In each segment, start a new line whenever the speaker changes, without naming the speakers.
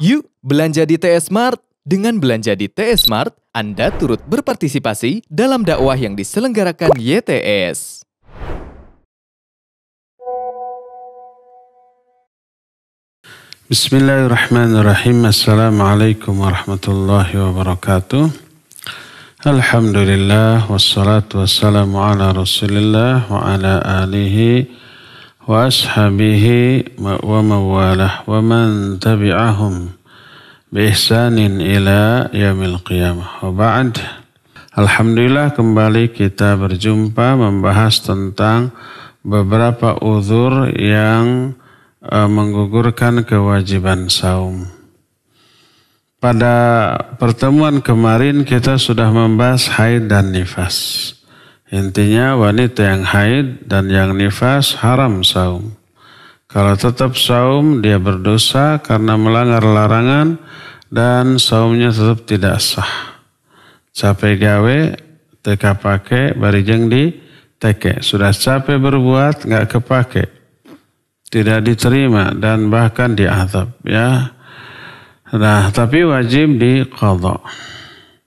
Yuk belanja di TS Mart. Dengan belanja di TS Mart, Anda turut berpartisipasi dalam dakwah yang diselenggarakan YTS.
Bismillahirrahmanirrahim. Assalamualaikum warahmatullahi wabarakatuh. Alhamdulillah wassalatu wassalamu ala Rasulillah wa ala alihi wa ashabihi wa mawalah wa man tabi'ahum bi ihsanin ila yaumil qiyamah. Wa ba'd. Alhamdulillah kembali kita berjumpa membahas tentang beberapa uzur yang menggugurkan kewajiban saum. Pada pertemuan kemarin kita sudah membahas haid dan nifas. Intinya wanita yang haid dan yang nifas haram saum. Kalau tetap saum dia berdosa karena melanggar larangan dan saumnya tetap tidak sah. Capek gawe teka pake barijeng di teke. Sudah capek berbuat nggak kepake. Tidak diterima dan bahkan diazab ya. Nah, tapi wajib diqadha.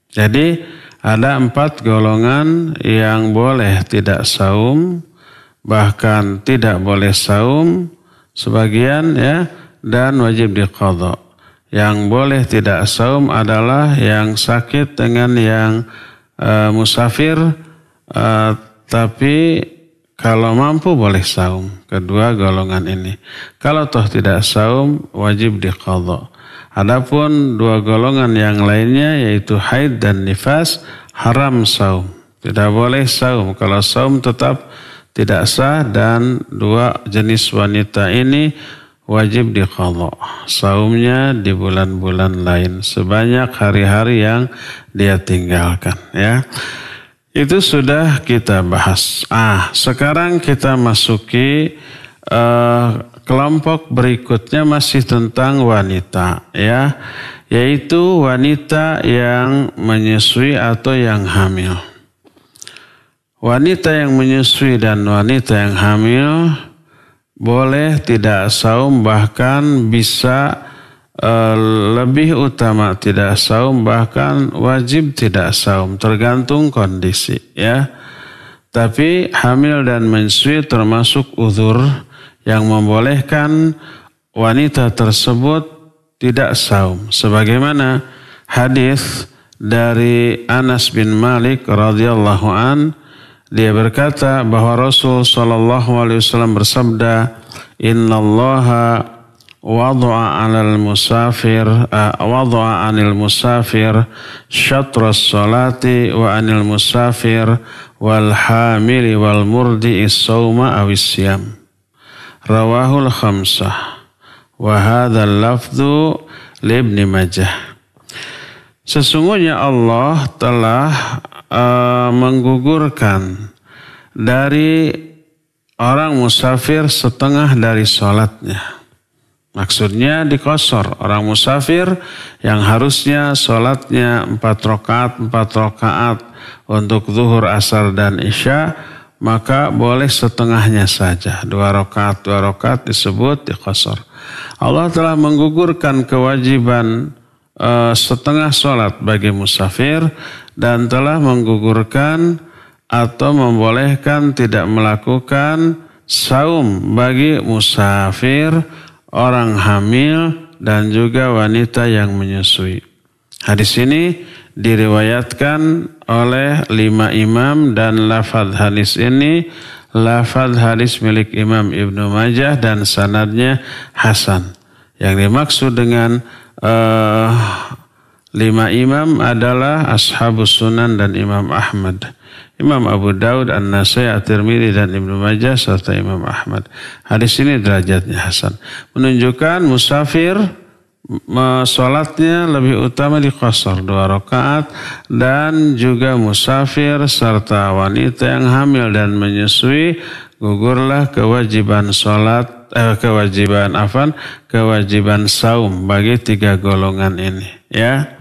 Jadi ada 4 golongan yang boleh tidak saum, bahkan tidak boleh saum sebagian ya, dan wajib diqadha. Yang boleh tidak saum adalah yang sakit dengan yang musafir, tapi kalau mampu boleh saum. Kedua golongan ini. Kalau toh tidak saum wajib diqadha. Adapun 2 golongan yang lainnya yaitu haid dan nifas haram saum. Tidak boleh saum. Kalau saum tetap tidak sah dan 2 jenis wanita ini wajib diqadha. Saumnya di bulan-bulan lain sebanyak hari-hari yang dia tinggalkan ya. Itu sudah kita bahas. Sekarang kita masuki kelompok berikutnya masih tentang wanita ya, yaitu wanita yang menyusui atau yang hamil. Wanita yang menyusui dan wanita yang hamil boleh tidak saum, bahkan bisa lebih utama tidak saum, bahkan wajib tidak saum, tergantung kondisi ya. Tapi hamil dan menyusui termasuk uzur yang membolehkan wanita tersebut tidak saum. Sebagaimana hadis dari Anas bin Malik radhiyallahu an, dia berkata bahwa Rasul sallallahu alaihi wasallam bersabda, "Innallaha wada'a 'anil musafir syatras salati wa 'anil musafir wal hamili wal murdi'is sauma awis siyam." Rawahul khamsah wa hadzal lafdhu li Ibnu Majah. Sesungguhnya Allah telah menggugurkan dari orang musafir setengah dari salatnya. Maksudnya dikosor. Orang musafir yang harusnya salatnya 4 rakaat untuk zuhur, asar dan isya, maka boleh setengahnya saja. 2 rakaat disebut diqasar. Allah telah menggugurkan kewajiban setengah sholat bagi musafir dan telah menggugurkan atau membolehkan tidak melakukan saum bagi musafir, orang hamil dan juga wanita yang menyusui. Hadis ini diriwayatkan oleh 5 imam dan lafaz hadis ini lafaz hadis milik Imam Ibnu Majah dan sanadnya hasan. Yang dimaksud dengan 5 imam adalah Ashabus Sunan dan Imam Ahmad. Imam Abu Daud, An-Nasai, At-Tirmidzi dan Ibnu Majah serta Imam Ahmad. Hadis ini derajatnya hasan. Menunjukkan musafir salatnya lebih utama diqasar 2 rakaat, dan juga musafir serta wanita yang hamil dan menyusui gugurlah kewajiban kewajiban saum bagi 3 golongan ini ya.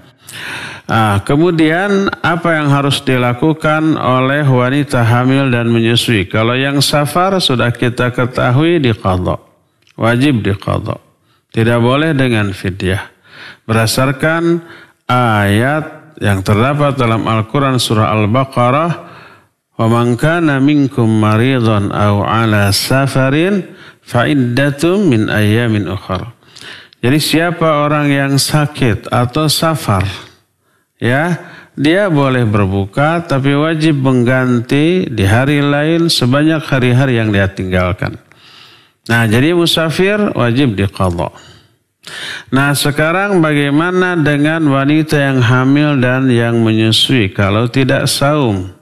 Kemudian apa yang harus dilakukan oleh wanita hamil dan menyusui? Kalau yang safar sudah kita ketahui diqadha, wajib diqadha. Tidak boleh dengan fidyah. berdasarkan ayat yang terdapat dalam Al-Quran surah Al-Baqarah, wa man kana minkum maridhan aw ala safarin fa iddatum min ayyamin ukhra. Jadi siapa orang yang sakit atau safar, ya, dia boleh berbuka tapi wajib mengganti di hari lain sebanyak hari-hari yang dia tinggalkan. Nah, jadi musafir wajib diqadha. Nah, sekarang bagaimana dengan wanita yang hamil dan yang menyusui kalau tidak saum?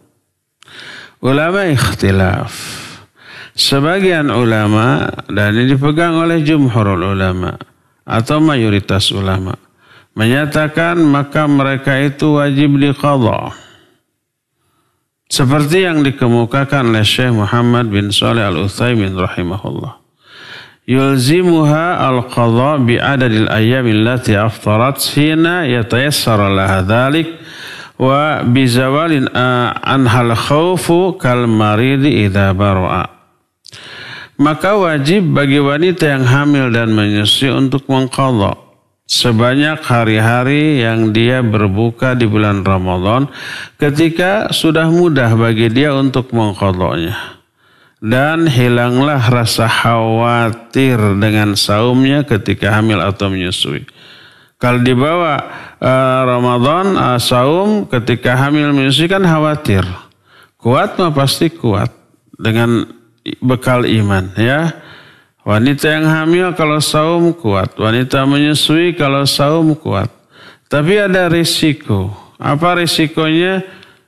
Ulama ikhtilaf. Sebagian ulama, dan ini dipegang oleh jumhurul ulama atau mayoritas ulama, menyatakan maka mereka itu wajib diqadha. Seperti yang dikemukakan oleh Syekh Muhammad bin Shalih Al-Utsaimin rahimahullah. Yulzimuha al-qadha bi'adadil ayyamil lati aftarat hina yatayassara laha dhalik wa bizawalin anhal khawfu kal maridi idza bara'a. Maka wajib bagi wanita yang hamil dan menyusui untuk mengqadha sebanyak hari-hari yang dia berbuka di bulan Ramadan ketika sudah mudah bagi dia untuk mengqadhanya. Dan hilanglah rasa khawatir dengan saumnya ketika hamil atau menyusui. Kalau dibawa Ramadan, saum ketika hamil menyusui kan khawatir. Kuat mah pasti kuat dengan bekal iman, ya. Wanita yang hamil kalau saum kuat, wanita menyusui kalau saum kuat. Tapi ada risiko. Apa risikonya?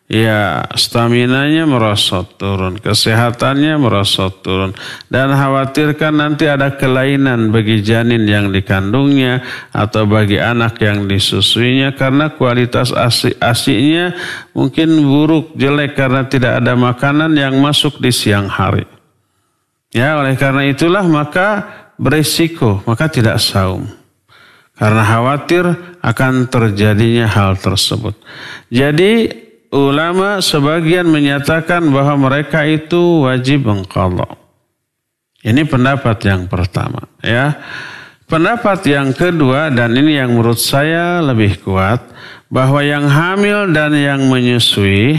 Ya, staminanya merosot turun, kesehatannya merosot turun, dan khawatirkan nanti ada kelainan bagi janin yang dikandungnya atau bagi anak yang disusuinya karena kualitas ASI-nya mungkin buruk, jelek karena tidak ada makanan yang masuk di siang hari. Ya, oleh karena itulah maka berisiko, maka tidak saum. Karena khawatir akan terjadinya hal tersebut. Jadi ulama sebagian menyatakan bahwa mereka itu wajib mengqadha. Ini pendapat yang pertama, ya. Pendapat yang kedua, dan ini yang menurut saya lebih kuat, bahwa yang hamil dan yang menyusui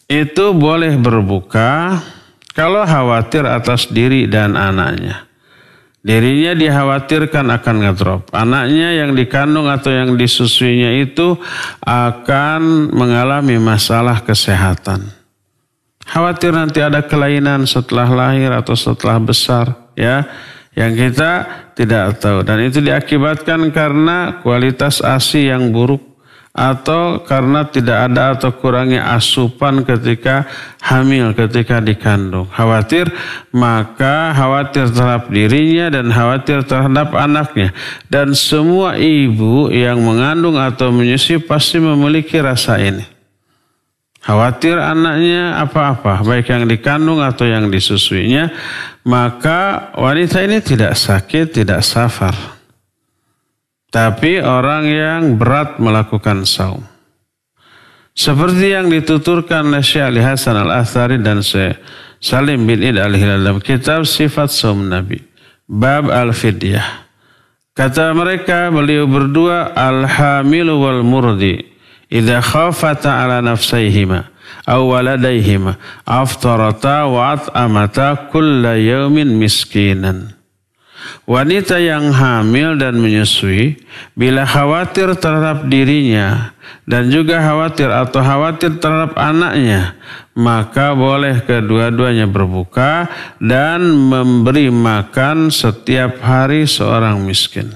itu boleh berbuka kalau khawatir atas diri dan anaknya. Dirinya dikhawatirkan akan ngedrop. Anaknya yang dikandung atau yang disusuinya itu akan mengalami masalah kesehatan. Khawatir nanti ada kelainan setelah lahir atau setelah besar, ya, yang kita tidak tahu. Dan itu diakibatkan karena kualitas ASI yang buruk atau karena tidak ada atau kurangnya asupan ketika hamil, ketika dikandung. Khawatir, maka khawatir terhadap dirinya dan khawatir terhadap anaknya. Dan semua ibu yang mengandung atau menyusui pasti memiliki rasa ini. Khawatir anaknya apa-apa, baik yang dikandung atau yang disusuinya, maka wanita ini tidak sakit, tidak safar. Tapi orang yang berat melakukan saum. Seperti yang dituturkan oleh Syekh Ali Hasan Al-Athari dan Syekh Salim bin Id Al-Hilal dalam kitab Sifat Saum Nabi, Bab Al-Fidyah. Kata mereka, beliau berdua, Al-Hamilu wal Murdi idza khafata ala nafsaihima aw waladaihima aftarata wa at'amata kulla yawmin miskinan. Wanita yang hamil dan menyusui bila khawatir terhadap dirinya dan juga khawatir terhadap anaknya, maka boleh kedua-duanya berbuka dan memberi makan setiap hari seorang miskin.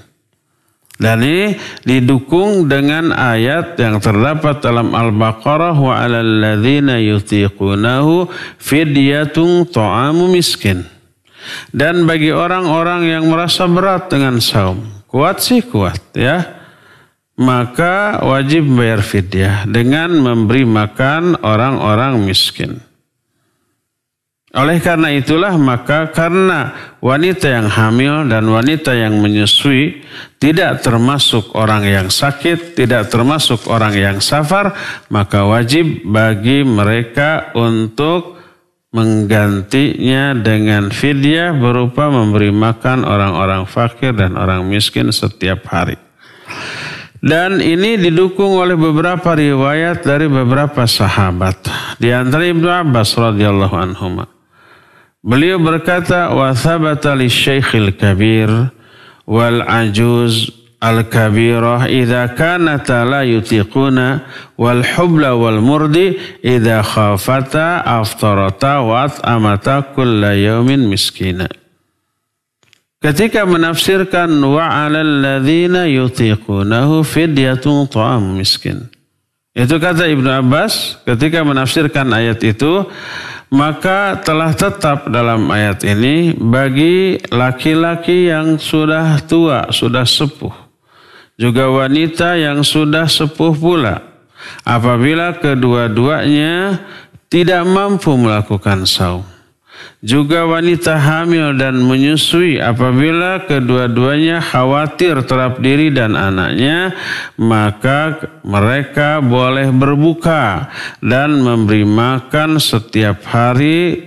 Dan ini didukung dengan ayat yang terdapat dalam Al-Baqarah, wa 'alal ladzina yutiqunahu fidyatun ta'amu miskin. Dan bagi orang-orang yang merasa berat dengan saum, kuat sih kuat, ya, maka wajib bayar fidyah dengan memberi makan orang-orang miskin. Oleh karena itulah maka karena wanita yang hamil dan wanita yang menyusui tidak termasuk orang yang sakit, tidak termasuk orang yang safar, maka wajib bagi mereka untuk menggantinya dengan fidyah berupa memberi makan orang-orang fakir dan orang miskin setiap hari. Dan ini didukung oleh beberapa riwayat dari beberapa sahabat. Di antara Ibnu Abbas radhiyallahu anhuma. Beliau berkata, wa thabata lisy-syaikhil kabir wal ajuz al-kabirah idza kanata la yutiquna wal hubla wal murdi idza khafata aftarata wa at'amata kulla yawmin miskina. Ketika menafsirkan wa 'alal ladzina yutiqunahu fidyatun ta'am miskin. Itu kata Ibnu Abbas ketika menafsirkan ayat itu, maka telah tetap dalam ayat ini bagi laki-laki yang sudah tua, sudah sepuh, juga wanita yang sudah sepuh pula, apabila kedua-duanya tidak mampu melakukan saum. Juga wanita hamil dan menyusui apabila kedua-duanya khawatir terhadap diri dan anaknya, maka mereka boleh berbuka dan memberi makan setiap hari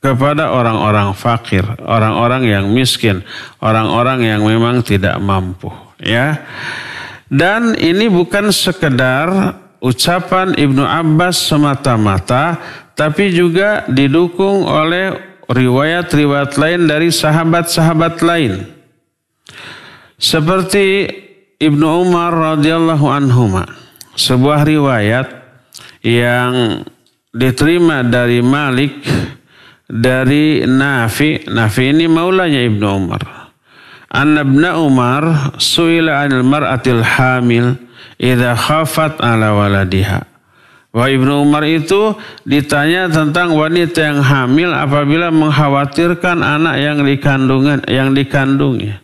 kepada orang-orang fakir, orang-orang yang miskin, orang-orang yang memang tidak mampu, ya. Dan ini bukan sekedar ucapan Ibnu Abbas semata-mata, tapi juga didukung oleh riwayat-riwayat lain dari sahabat-sahabat lain. Seperti Ibnu Umar radhiyallahu anhuma, sebuah riwayat yang diterima dari Malik dari Nafi. Nafi ini maulanya Ibnu Umar. Anna ibna Umar su'ila 'anil mar'atil hamil idza khafat 'ala waladiha. Wah, Ibnu Umar itu ditanya tentang wanita yang hamil apabila mengkhawatirkan anak yang dikandungnya.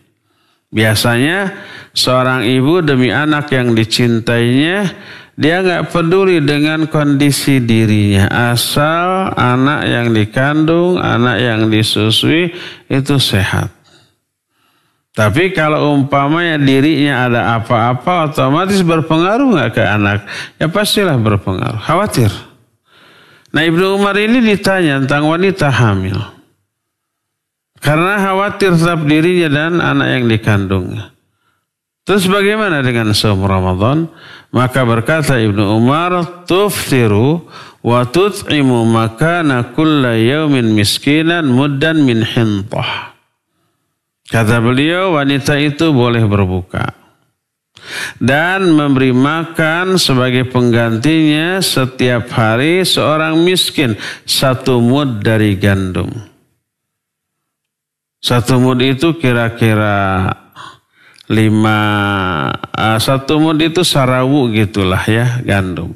Biasanya seorang ibu demi anak yang dicintainya, dia nggak peduli dengan kondisi dirinya, asal anak yang dikandung, anak yang disusui itu sehat. Tapi kalau umpamanya dirinya ada apa-apa, otomatis berpengaruh nggak ke anak? Ya pastilah berpengaruh. Khawatir. Nah, Ibnu Umar ini ditanya tentang wanita hamil. Karena khawatir terhadap dirinya dan anak yang dikandungnya. Terus bagaimana dengan saum Ramadan? Maka berkata Ibnu Umar, tuftiru wa tut'imu makana kulla yaumin miskinan muddan min hintah. Kata beliau, wanita itu boleh berbuka dan memberi makan sebagai penggantinya setiap hari seorang miskin 1 mud dari gandum. 1 mud itu kira-kira 1 mud itu sarawu gitulah ya, gandum.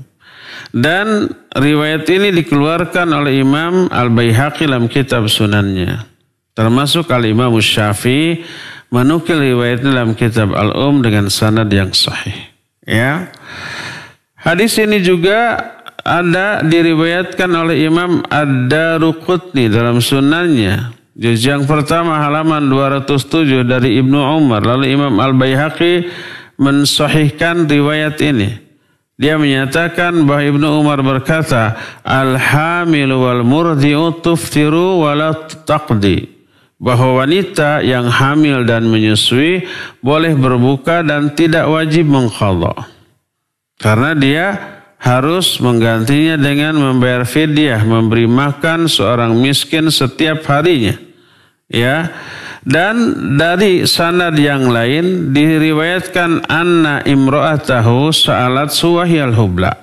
Dan riwayat ini dikeluarkan oleh Imam Al-Baihaqi dalam kitab sunannya. Termasuk Al-Imam Syafi'i menukil riwayat dalam kitab Al-Um dengan sanad yang sahih. Ya. Hadis ini juga ada diriwayatkan oleh Imam Ad-Daruqutni dalam sunannya. Juz yang pertama halaman 207 dari Ibnu Umar. Lalu Imam Al-Baihaqi mensahihkan riwayat ini. Dia menyatakan bahwa Ibnu Umar berkata, Al-hamilu wal murdi'u tuftiru wa la taqdi. Bahwa wanita yang hamil dan menyusui boleh berbuka dan tidak wajib mengqadha. Karena dia harus menggantinya dengan membayar fidyah, memberi makan seorang miskin setiap harinya. Ya. Dan dari sanad yang lain diriwayatkan anna imra'atahu sa'alat suwahyal hubla.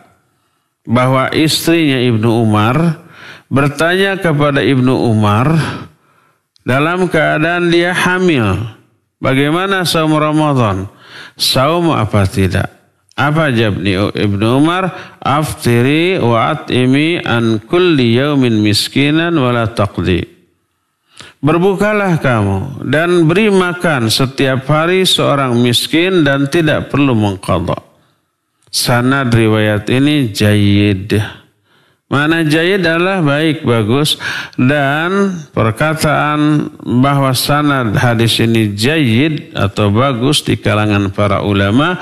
Bahwa istrinya Ibnu Umar bertanya kepada Ibnu Umar dalam keadaan dia hamil, bagaimana saum Ramadan? Saum apa tidak? Apa jawab Ibnu Umar? Aftiri wa at'imi an kulli yaumin miskinan wa la taqdi. Berbukalah kamu dan beri makan setiap hari seorang miskin dan tidak perlu mengqadha. Sanad riwayat ini jayyid. Mana jayyid adalah baik, bagus. Dan perkataan bahwa sanad hadis ini jayyid atau bagus di kalangan para ulama,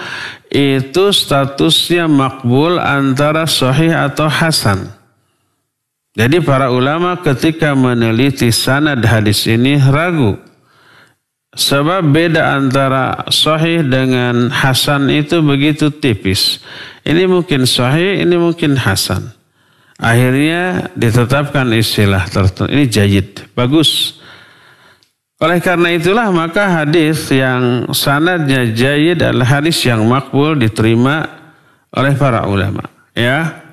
itu statusnya makbul antara sahih atau hasan. Jadi para ulama ketika meneliti sanad hadis ini ragu. Sebab beda antara sahih dengan hasan itu begitu tipis. Ini mungkin sahih, ini mungkin hasan. Akhirnya ditetapkan istilah tertentu. Ini jayyid, bagus. Oleh karena itulah maka hadis yang sanadnya jayyid adalah hadis yang makbul, diterima oleh para ulama. Ya,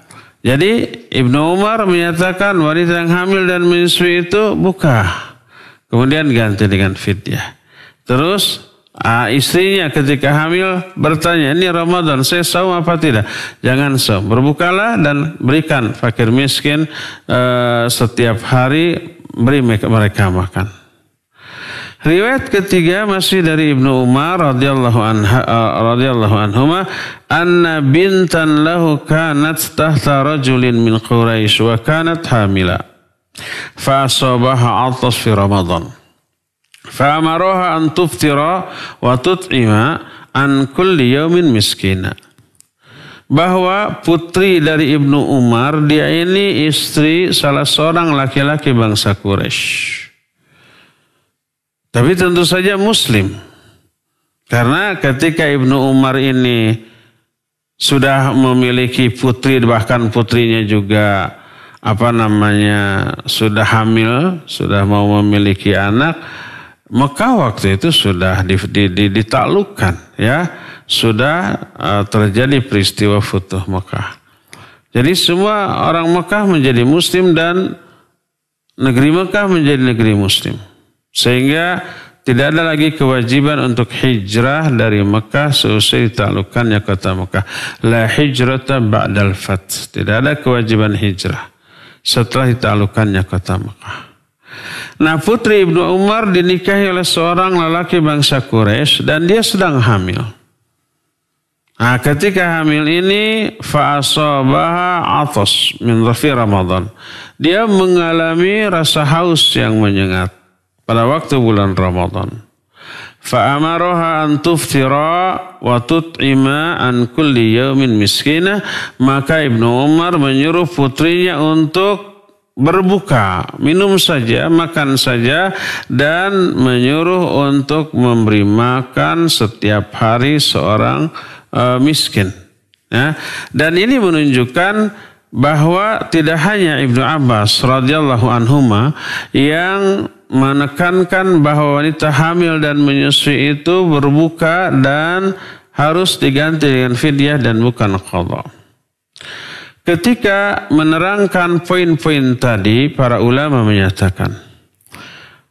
jadi Ibnu Umar menyatakan wanita yang hamil dan menyusui itu buka, kemudian ganti dengan fidyah. Terus istrinya ketika hamil bertanya, ini Ramadan saya saum apa tidak? Jangan saum, berbukalah dan berikan fakir miskin setiap hari, beri mereka makan. Riwayat ketiga masih dari Ibnu Umar radhiyallahu anhuma, anna bintan lahu kanat tahta rajulin min Quraisy wa kanat hamila fa asabaha 'atas fi Ramadan. Fa'amaroha an tuftira wa tut'ima an kulli yaumin miskina. Bahwa putri dari Ibnu Umar, dia ini istri salah seorang laki-laki bangsa Quraisy. Tapi tentu saja muslim. Karena ketika Ibnu Umar ini sudah memiliki putri, bahkan putrinya juga sudah hamil, sudah mau memiliki anak, Mekah waktu itu sudah ditaklukkan, ya, sudah terjadi peristiwa Futuh Mekah. Jadi semua orang Mekah menjadi Muslim dan negeri Mekah menjadi negeri Muslim, sehingga tidak ada lagi kewajiban untuk hijrah dari Mekah seusai ditaklukkannya kota Mekah. La hijrata ba'dal fath, tidak ada kewajiban hijrah setelah ditaklukkannya kota Mekah. Nah, putri Ibnu Umar dinikahi oleh seorang lelaki bangsa Quraisy dan dia sedang hamil. Nah, ketika hamil ini fa'asabaha 'atas min rafi Ramadan. Dia mengalami rasa haus yang menyengat pada waktu bulan Ramadan. Fa'amaroha an tuftira wa tut'ima an kulli yaumin miskina. Maka Ibnu Umar menyuruh putrinya untuk berbuka, minum saja, makan saja, dan menyuruh untuk memberi makan setiap hari seorang miskin. Ya. Dan ini menunjukkan bahwa tidak hanya Ibnu Abbas radhiyallahu anhuma yang menekankan bahwa wanita hamil dan menyusui itu berbuka dan harus diganti dengan fidyah dan bukan qadha. Ketika menerangkan poin-poin tadi, para ulama menyatakan,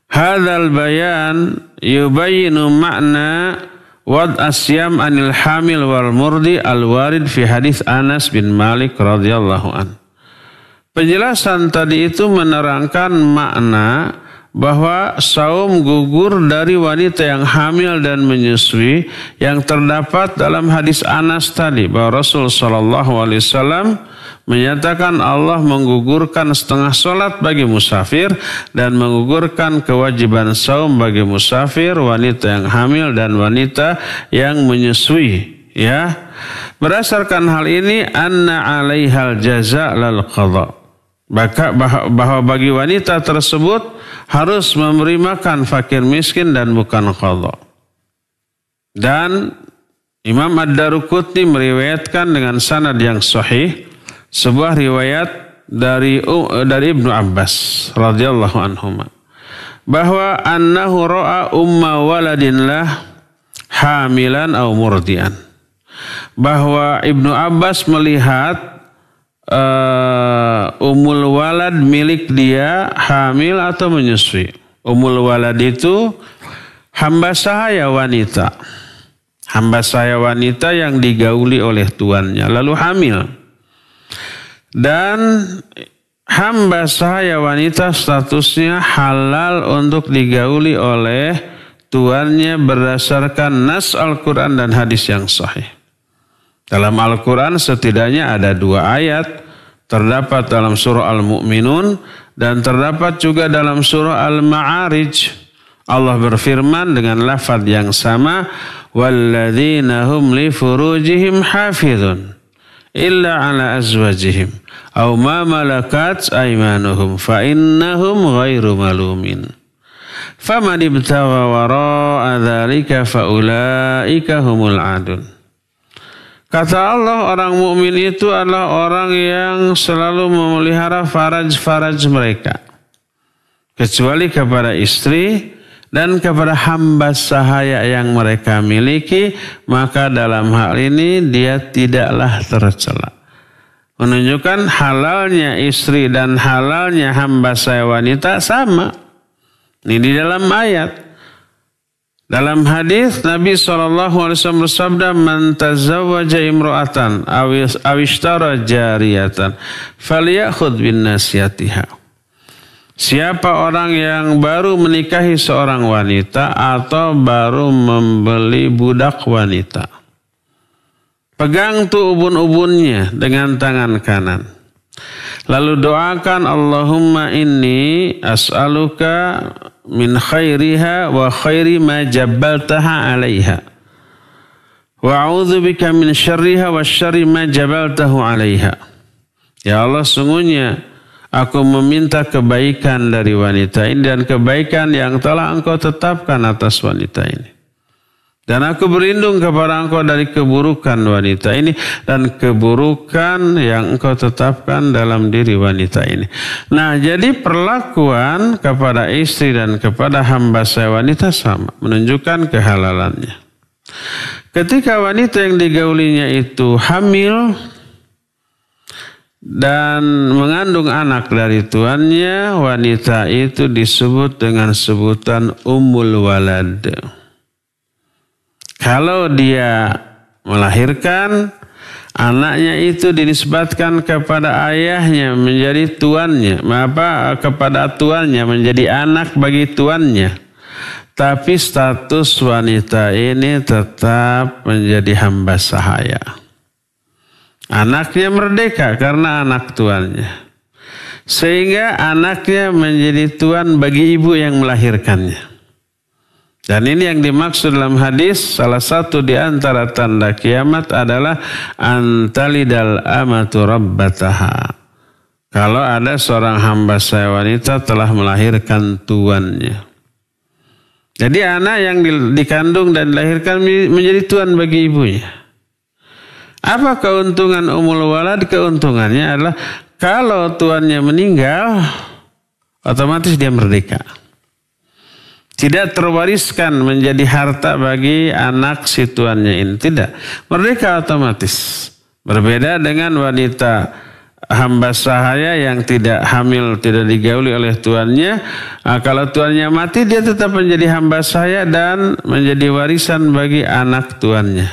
hadzal bayan yubayyinu makna wad asyam anil hamil wal murdi al-warid fi hadis Anas bin Malik radhiyallahu an. Penjelasan tadi itu menerangkan makna bahwa saum gugur dari wanita yang hamil dan menyusui yang terdapat dalam hadis Anas tadi, bahwa Rasul sallallahu alaihi wasallam menyatakan Allah menggugurkan setengah solat bagi musafir dan menggugurkan kewajiban saum bagi musafir, wanita yang hamil dan wanita yang menyusui. Ya, berdasarkan hal ini anna 'alaihal jaza' lal qadha. Bahwa bagi wanita tersebut harus memberi makan fakir miskin dan bukan qadha. Dan Imam Ad-Daruqutni meriwayatkan dengan sanad yang sahih sebuah riwayat dari Ibnu Abbas radhiyallahu anhuma, bahwa annahu ra'a umma waladin lah hamilan aw murdian. Bahwa Ibnu Abbas melihat umul walad milik dia hamil atau menyusui. Umul walad itu hamba sahaya wanita. Hamba sahaya wanita yang digauli oleh tuannya lalu hamil. Dan hamba sahaya wanita statusnya halal untuk digauli oleh tuannya berdasarkan nas Al-Quran dan hadis yang sahih. Dalam Al-Quran setidaknya ada 2 ayat, terdapat dalam surah Al-Mu'minun dan terdapat juga dalam surah Al-Ma'arij. Allah berfirman dengan lafaz yang sama, walladzina hum li furujihim hafizun illa ala azwajihim aw ma malakat aymanuhum fa innahum ghairu malumin. Faman ibtagha wara'a dzalika faulaika humul adun. Kata Allah, orang mukmin itu adalah orang yang selalu memelihara faraj-faraj mereka. Kecuali kepada istri dan kepada hamba sahaya yang mereka miliki, maka dalam hal ini dia tidaklah tercela. Menunjukkan halalnya istri dan halalnya hamba sahaya wanita sama. Ini di dalam ayat. Dalam hadis Nabi SAW bersabda, "Man tazawwaja imra'atan awishtara jariyatan falyakhudh bin nasiyatiha." Siapa orang yang baru menikahi seorang wanita atau baru membeli budak wanita, pegang tuh ubun-ubunnya dengan tangan kanan. Lalu doakan, Allahumma inni as'aluka min khairiha wa khairi ma jabbaltaha alaiha. Wa a'udzubika min syarriha wa syarri ma jabbaltahu alaiha. Ya Allah, sungguhnya aku meminta kebaikan dari wanita ini dan kebaikan yang telah Engkau tetapkan atas wanita ini. Dan aku berlindung kepada Engkau dari keburukan wanita ini dan keburukan yang Engkau tetapkan dalam diri wanita ini. Nah, jadi perlakuan kepada istri dan kepada hamba sahaya wanita sama, menunjukkan kehalalannya. Ketika wanita yang digaulinya itu hamil dan mengandung anak dari tuannya, wanita itu disebut dengan sebutan ummul walad. Kalau dia melahirkan, anaknya itu dinisbatkan kepada ayahnya menjadi tuannya, kepada tuannya menjadi anak bagi tuannya. Tapi status wanita ini tetap menjadi hamba sahaya. Anaknya merdeka karena anak tuannya. Sehingga anaknya menjadi tuan bagi ibu yang melahirkannya. Dan ini yang dimaksud dalam hadis, salah satu di antara tanda kiamat adalah antalidal amatu rabbataha. Kalau ada seorang hamba sahaya wanita telah melahirkan tuannya. Jadi anak yang dikandung dan dilahirkan menjadi tuan bagi ibunya. Apa keuntungan ummul walad? Keuntungannya adalah kalau tuannya meninggal, otomatis dia merdeka. Tidak terwariskan menjadi harta bagi anak si tuannya ini. Tidak. Merdeka otomatis. Berbeda dengan wanita hamba sahaya yang tidak hamil, tidak digauli oleh tuannya. Kalau tuannya mati, dia tetap menjadi hamba sahaya dan menjadi warisan bagi anak tuannya.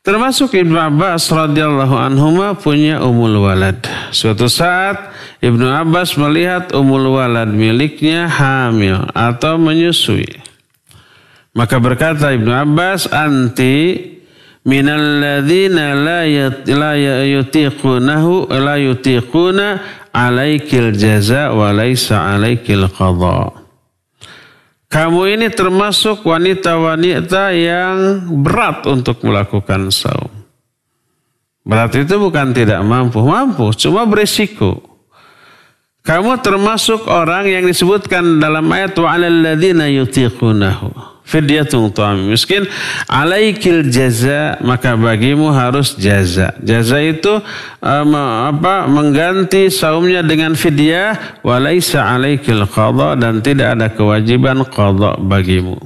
Termasuk Ibnu Abbas radhiyallahu anhuma punya ummul walad. Suatu saat Ibnu Abbas melihat ummul walad miliknya hamil atau menyusui. Maka berkata Ibnu Abbas, "Anti minal ladzina la yutiquna alaikil jaza wa laisa alaikil qadha." Kamu ini termasuk wanita-wanita yang berat untuk melakukan saum. Berat itu bukan tidak mampu, cuma berisiko. Kamu termasuk orang yang disebutkan dalam ayat wa 'alal ladzina yutiqunahu fidyatun ta'am miskin alaikil jaza, maka bagimu harus jaza. Jaza itu mengganti saumnya dengan fidyah, walaisa alaikil qadha, dan tidak ada kewajiban qadha bagimu.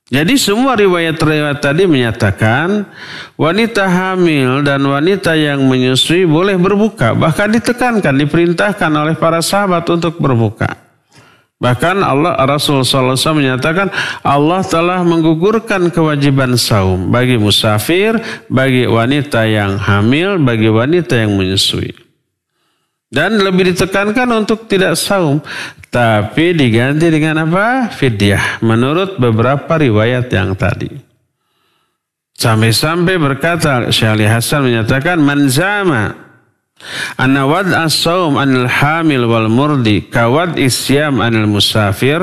Jadi semua riwayat-riwayat tadi menyatakan wanita hamil dan wanita yang menyusui boleh berbuka, bahkan ditekankan, diperintahkan oleh para sahabat untuk berbuka. Bahkan Rasul SAW menyatakan Allah telah menggugurkan kewajiban saum bagi musafir, bagi wanita yang hamil, bagi wanita yang menyusui. Dan lebih ditekankan untuk tidak saum, tapi diganti dengan apa? Fidyah, menurut beberapa riwayat yang tadi. Sampai-sampai berkata Syekh Ali Hasan menyatakan, "Man zama anna wad as-saum anil hamil wal murdi kawad isyam anil musafir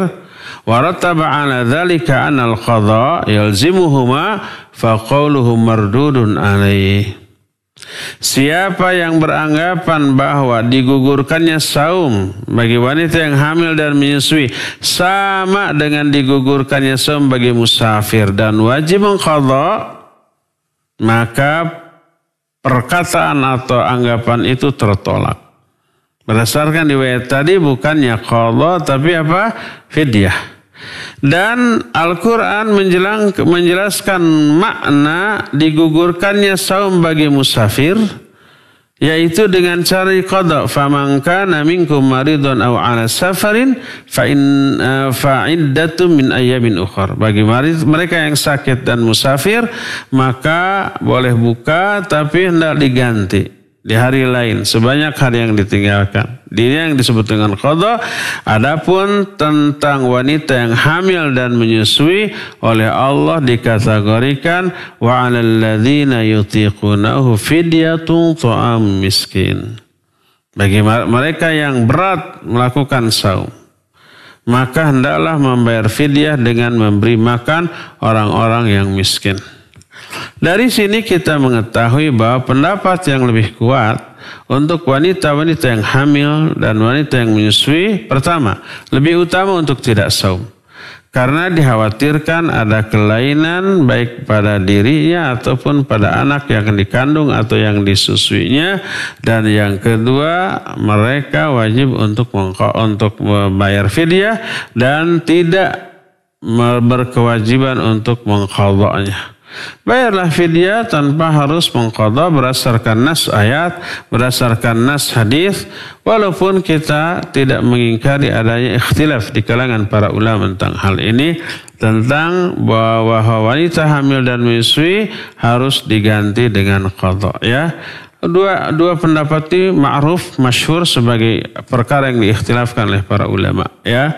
wa rattaba ala dhalika anal qadha yalzimuhuma fa qawluhum mardudun alaih." Siapa yang beranggapan bahwa digugurkannya saum bagi wanita yang hamil dan menyusui sama dengan digugurkannya saum bagi musafir dan wajib mengqadha, maka perkataan atau anggapan itu tertolak. Berdasarkan riwayat tadi bukannya qadha tapi apa? Fidyah. Dan Al-Quran menjelaskan makna digugurkannya saum bagi musafir, yaitu dengan cara qada. Faman kana minkum maridun aw ala safarin fa iddatun min ayyamin ukhra. Bagi mereka yang sakit dan musafir, maka boleh buka tapi hendak diganti di hari lain sebanyak hari yang ditinggalkan. Ini yang disebut dengan qada. Adapun tentang wanita yang hamil dan menyusui, oleh Allah dikategorikan wa 'alal ladzina yutiqunahu fidyatun ta'am miskin. Bagi mereka yang berat melakukan saum, maka hendaklah membayar fidyah dengan memberi makan orang-orang yang miskin. Dari sini kita mengetahui bahwa pendapat yang lebih kuat untuk wanita-wanita yang hamil dan wanita yang menyusui, pertama, lebih utama untuk tidak saum. Karena dikhawatirkan ada kelainan baik pada dirinya ataupun pada anak yang dikandung atau yang disusuinya. Dan yang kedua, mereka wajib untuk membayar fidyah dan tidak berkewajiban untuk mengqadha'nya. Bayarlah fidyah tanpa harus mengqadha berdasarkan nas ayat, berdasarkan nas hadis, walaupun kita tidak mengingkari adanya ikhtilaf di kalangan para ulama tentang hal ini, tentang bahwa wanita hamil dan menyusui harus diganti dengan qadha, ya. Dua pendapat ini ma'ruf, masyhur sebagai perkara yang diikhtilafkan oleh para ulama, ya.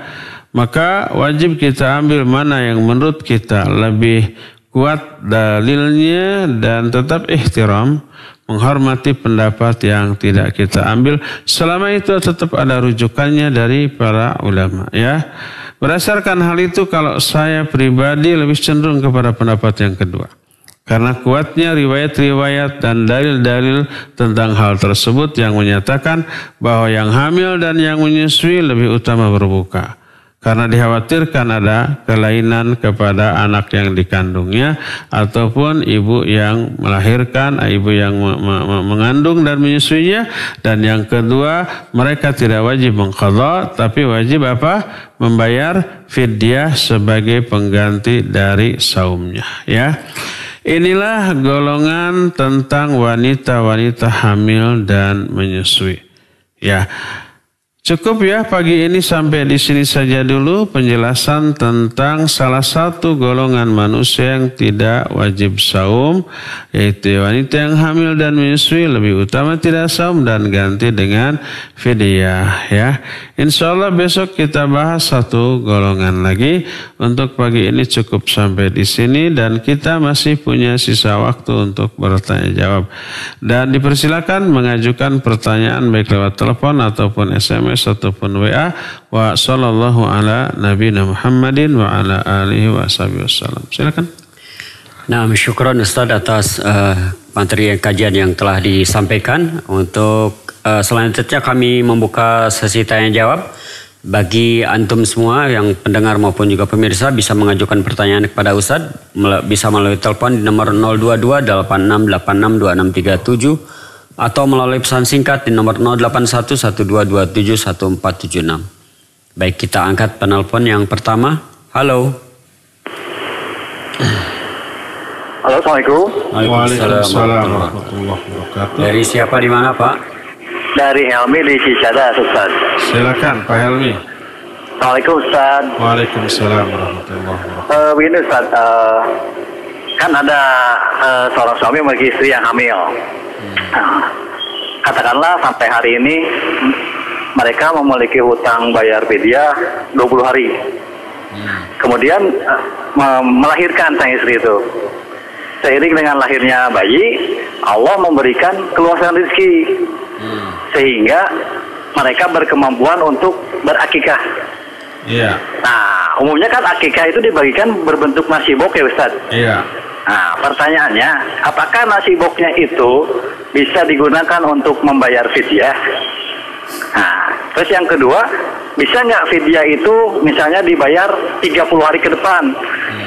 Maka wajib kita ambil mana yang menurut kita lebih kuat dalilnya dan tetap ihtiram, menghormati pendapat yang tidak kita ambil selama itu tetap ada rujukannya dari para ulama, ya. Berdasarkan hal itu, kalau saya pribadi lebih cenderung kepada pendapat yang kedua, karena kuatnya riwayat-riwayat dan dalil-dalil tentang hal tersebut yang menyatakan bahwa yang hamil dan yang menyusui lebih utama berbuka. Karena dikhawatirkan ada kelainan kepada anak yang dikandungnya ataupun ibu yang melahirkan, ibu yang mengandung dan menyusuinya. Dan yang kedua, mereka tidak wajib mengqadha tapi wajib apa? Membayar fidyah sebagai pengganti dari saumnya, ya. Inilah golongan tentang wanita-wanita hamil dan menyusui, ya. Cukup ya pagi ini sampai di sini saja dulu penjelasan tentang salah satu golongan manusia yang tidak wajib saum, yaitu wanita yang hamil dan menyusui, lebih utama tidak saum dan ganti dengan fidyah, ya. Insya Allah besok kita bahas satu golongan lagi. Untuk pagi ini cukup sampai di sini dan kita masih punya sisa waktu untuk bertanya jawab. Dan dipersilakan mengajukan pertanyaan baik lewat telepon ataupun SMS ataupun WA. Wa sallallahu ala nabiyina Muhammadin wa ala alihi wa sahbihi wasallam. Silakan.
Nah, syukron Ustaz atas materi kajian yang telah disampaikan. Untuk selanjutnya kami membuka sesi tanya jawab. Bagi antum semua yang pendengar maupun juga pemirsa bisa mengajukan pertanyaan kepada Ustaz, bisa melalui telepon di nomor 02286862637 atau melalui pesan singkat di nomor 081122714776. Baik, kita angkat penelpon yang pertama. Halo.
Halo, Assalamualaikum.
Waalaikumsalam warahmatullahi wabarakatuh.
Dari siapa di mana, Pak?
Dari Helmi di Cicadas, Ustaz.
Silakan Pak Helmi.
Assalamualaikum, Ustaz.
Waalaikumsalam warahmatullahi wabarakatuh.
Begini, Ustaz, kan ada seorang suami memiliki istri yang hamil. Katakanlah sampai hari ini mereka memiliki hutang bayar fidyah 20 hari. Kemudian melahirkan sang istri itu. Seiring dengan lahirnya bayi, Allah memberikan keluasan rezeki. Sehingga mereka berkemampuan untuk berakikah.
Iya.
Nah, umumnya kan akikah itu dibagikan berbentuk nasi bok ya, Ustaz.
Iya.
Nah, pertanyaannya, apakah nasi boxnya itu bisa digunakan untuk membayar fidyah? Nah, terus yang kedua, bisa nggak fidyah itu misalnya dibayar 30 hari ke depan?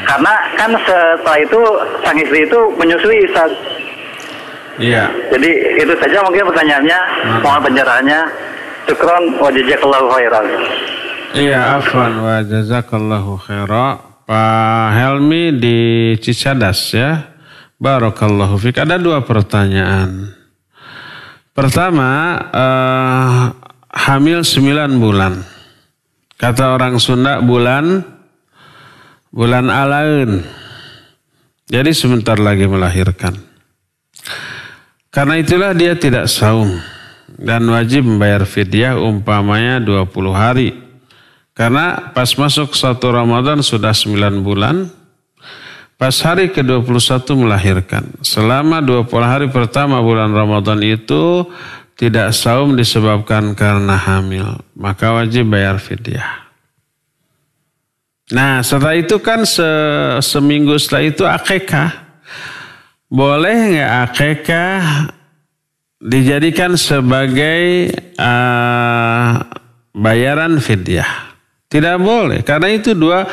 Karena kan setelah itu sang istri itu menyusui, Ustaz.
Iya.
Jadi itu saja mungkin pertanyaannya, mohon pencerahannya. Syukron wa jazakallahu khairan.
Iya, afwan wa jazakallahu khairan. Pak Helmi di Cicadas ya. Barakallahu fik. Ada 2 pertanyaan. Pertama, hamil 9 bulan. Kata orang Sunda bulan alaun. Jadi sebentar lagi melahirkan. Karena itulah dia tidak saum dan wajib membayar fidyah umpamanya 20 hari. Karena pas masuk 1 Ramadan sudah 9 bulan, pas hari ke-21 melahirkan. Selama 20 hari pertama bulan Ramadan itu tidak saum disebabkan karena hamil, maka wajib bayar fidyah. Nah, setelah itu kan seminggu setelah itu akikah. Boleh nggak akikah dijadikan sebagai bayaran fidyah? Tidak boleh, karena itu dua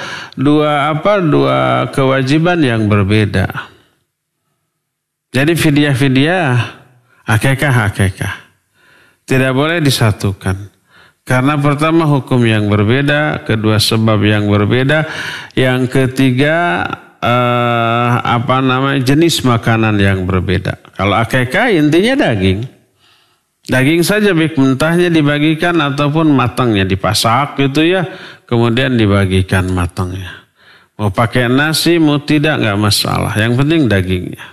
kewajiban yang berbeda. Jadi fidyah, akikah. Tidak boleh disatukan. Karena pertama hukum yang berbeda, kedua sebab yang berbeda, yang ketiga jenis makanan yang berbeda. Kalau akikah intinya daging. Daging saja baik mentahnya dibagikan ataupun matangnya dipasak gitu ya. Kemudian dibagikan matangnya. Mau pakai nasi mau tidak nggak masalah. Yang penting dagingnya.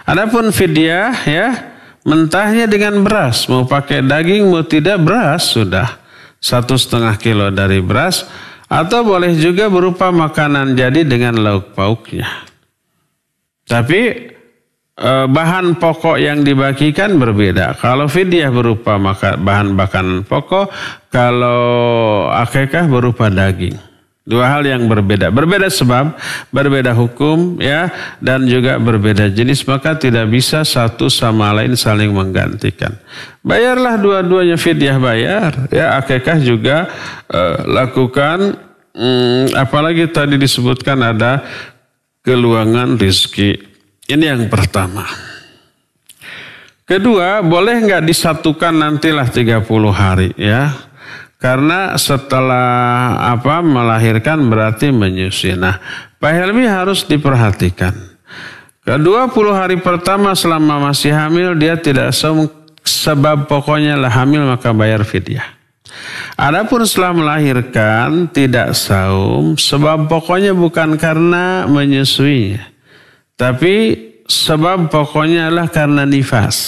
Adapun fidyah ya mentahnya dengan beras. Mau pakai daging mau tidak beras sudah 1,5 kilo dari beras. Atau boleh juga berupa makanan jadi dengan lauk pauknya. Tapi bahan pokok yang dibagikan berbeda. Kalau fidyah berupa bahan makanan pokok, kalau akikah berupa daging. 2 hal yang berbeda. Berbeda sebab, berbeda hukum ya, dan juga berbeda jenis, maka tidak bisa satu sama lain saling menggantikan. Bayarlah dua-duanya, fidyah bayar, ya akikah juga lakukan. Apalagi tadi disebutkan ada keluangan rezeki. Ini yang pertama. Kedua, boleh nggak disatukan nantilah 30 hari ya. Karena setelah melahirkan berarti menyusui. Nah, Pak Helmi harus diperhatikan. Ke-20 hari pertama selama masih hamil dia tidak saum, sebab pokoknya lah hamil maka bayar fidyah. Adapun setelah melahirkan tidak saum, sebab pokoknya bukan karena menyusuinya. Tapi sebab pokoknya adalah karena nifas.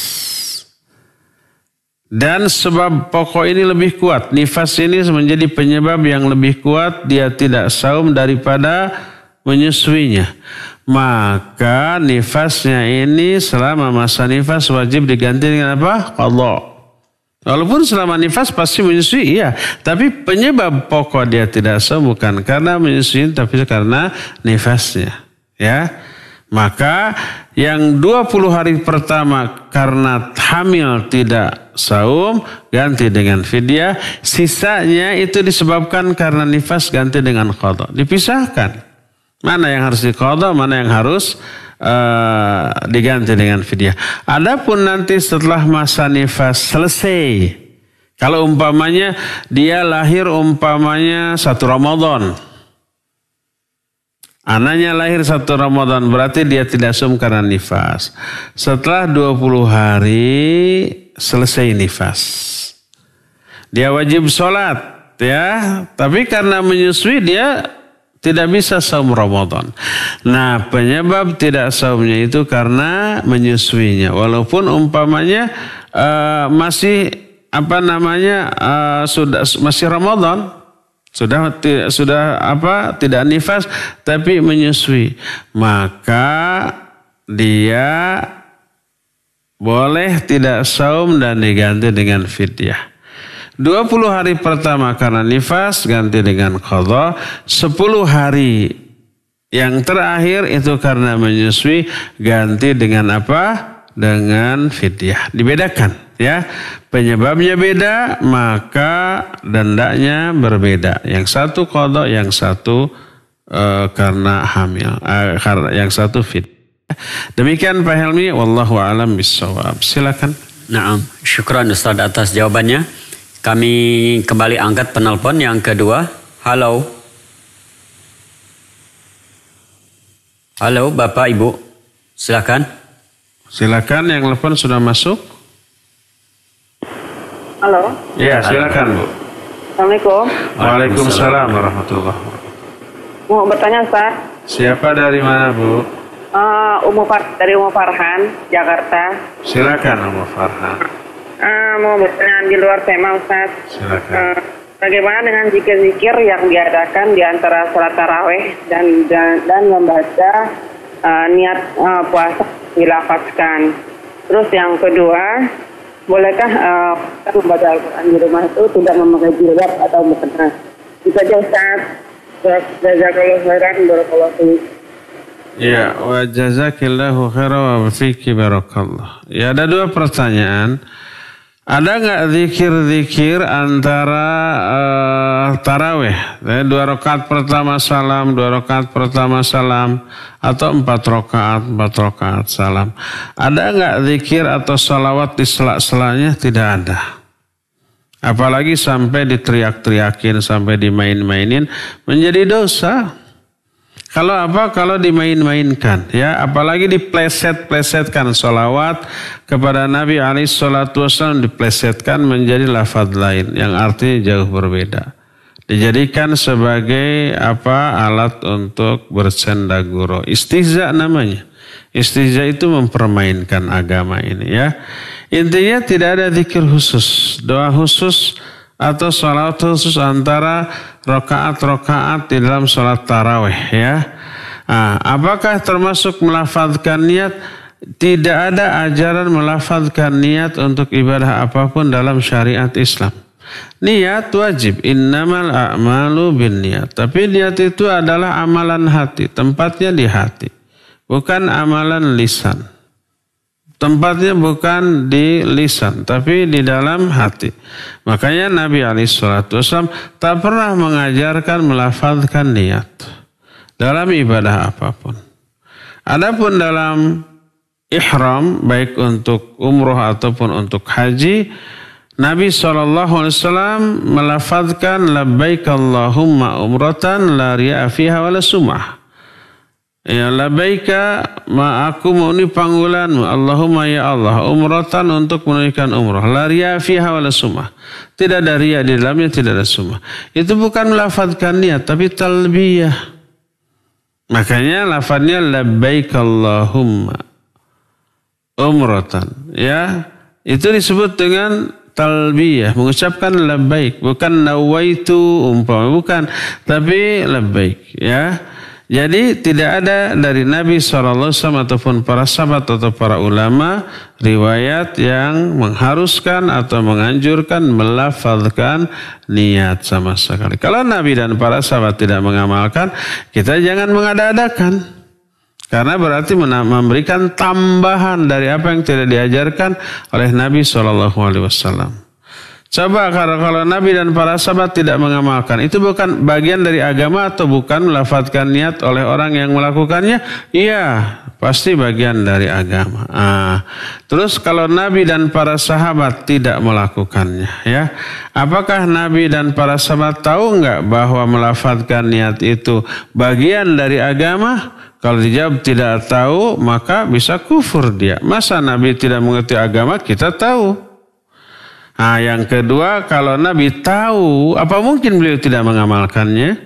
Dan sebab pokok ini lebih kuat. Nifas ini menjadi penyebab yang lebih kuat. Dia tidak saum daripada menyusuinya. Maka nifasnya ini selama masa nifas wajib diganti dengan apa? Qadha. Walaupun selama nifas pasti menyusui, iya. Tapi penyebab pokok dia tidak saum bukan karena menyusui, tapi karena nifasnya. Ya. Maka yang 20 hari pertama karena hamil tidak saum, ganti dengan fidyah. Sisanya itu disebabkan karena nifas, ganti dengan qadha. Dipisahkan. Mana yang harus diqadha, mana yang harus diganti dengan fidyah. Adapun nanti setelah masa nifas selesai. Kalau umpamanya dia lahir umpamanya 1 Ramadan. Anaknya lahir 1 Ramadan, berarti dia tidak saum karena nifas. Setelah 20 hari selesai nifas, dia wajib sholat ya. Tapi karena menyusui dia tidak bisa saum Ramadan. Nah, penyebab tidak saumnya itu karena menyusuinya. Walaupun umpamanya masih masih Ramadan. Sudah tidak nifas tapi menyusui, maka dia boleh tidak saum dan diganti dengan fidyah. 20 hari pertama karena nifas ganti dengan qadha, 10 hari Yang terakhir itu karena menyusui, ganti dengan apa? Dengan fidyah. Dibedakan ya. Penyebabnya beda, maka dendanya berbeda. Yang satu qadha, yang satu karena hamil. Karena yang satu fidyah. Demikian Pak Helmi, wallahu a'lam bishawab. Silakan.
Naam, syukran Ustaz atas jawabannya. Kami kembali angkat penelpon yang kedua. Halo. Halo Bapak Ibu, silakan.
Silakan, yang telepon sudah masuk.
Halo.
Ya, silakan Bu.
Assalamualaikum.
Waalaikumsalam warahmatullahi wabarakatuh.
Mau bertanya Ustaz.
Siapa dari mana Bu?
Dari Umu Farhan, Jakarta.
Silakan Umu Farhan.
Mau bertanya di luar tema Ustaz.
Silakan.
Bagaimana dengan zikir-zikir yang diadakan di antara sholat tarawih dan membaca niat puasa dilafazkan. Terus yang kedua, bolehkah membaca Al-Quran di rumah itu tidak memakai jilbab atau mukena? Itu aja Ustaz. Jazakallahu khairan, barakallahu fiik.
Ya, wa jazakillahu khairan wa fiki barakallah. Ya, ada dua pertanyaan. Ada nggak zikir-zikir antara tarawih? 2 rakaat pertama salam, 2 rakaat pertama salam, atau 4 rakaat salam. Ada nggak zikir atau salawat di sela-selanya? Tidak ada. Apalagi sampai diteriak-teriakin, sampai dimain-mainin, menjadi dosa. Kalau apa? Kalau dimain-mainkan, ya, apalagi dipleset-plesetkan salawat kepada Nabi SAW, diplesetkan menjadi lafaz lain yang artinya jauh berbeda. Dijadikan sebagai alat untuk bercanda gurau. Istihza namanya. Istihza itu mempermainkan agama ini, ya. Intinya tidak ada zikir khusus, doa khusus atau salawat khusus antara rakaat-rakaat di dalam salat tarawih, ya. Apakah termasuk melafazkan niat? Tidak ada ajaran melafazkan niat untuk ibadah apapun dalam syariat Islam. Niat wajib, innamal a'malu binniyat. Tapi niat itu adalah amalan hati, tempatnya di hati, bukan amalan lisan. Tempatnya bukan di lisan, tapi di dalam hati. Makanya Nabi SAW tak pernah mengajarkan melafazkan niat dalam ibadah apapun. Adapun dalam ihram, baik untuk umroh ataupun untuk haji, Nabi SAW melafazkan labbaik Allahumma umratan la riya fiha wala sum'ah. Ya labbaika, aku memenuhi panggilanmu, Allahumma ya Allah, umratan untuk menunaikan umrah, la riya fiha wala sum'ah. Tidak ada riya di dalamnya, tidak ada sum'ah. Itu bukan melafazkan niat, tapi talbiyah. Makanya lafaznya labbaik Allahumma umratan, ya. Itu disebut dengan talbiyah, mengucapkan labbaik, bukan nawaitu umpama, bukan, tapi labbaik, ya. Jadi tidak ada dari Nabi SAW ataupun para sahabat atau para ulama riwayat yang mengharuskan atau menganjurkan melafazkan niat sama sekali. Kalau Nabi dan para sahabat tidak mengamalkan, kita jangan mengada-adakan. Karena berarti memberikan tambahan dari apa yang tidak diajarkan oleh Nabi SAW. Coba kalau Nabi dan para sahabat tidak mengamalkan, itu bukan bagian dari agama atau bukan melafazkan niat oleh orang yang melakukannya? Iya, pasti bagian dari agama. Terus kalau Nabi dan para sahabat tidak melakukannya, ya, apakah Nabi dan para sahabat tahu enggak bahwa melafazkan niat itu bagian dari agama? Kalau dijawab tidak tahu, maka bisa kufur dia. Masa Nabi tidak mengerti agama, kita tahu. Yang kedua, kalau Nabi tahu, apa mungkin beliau tidak mengamalkannya?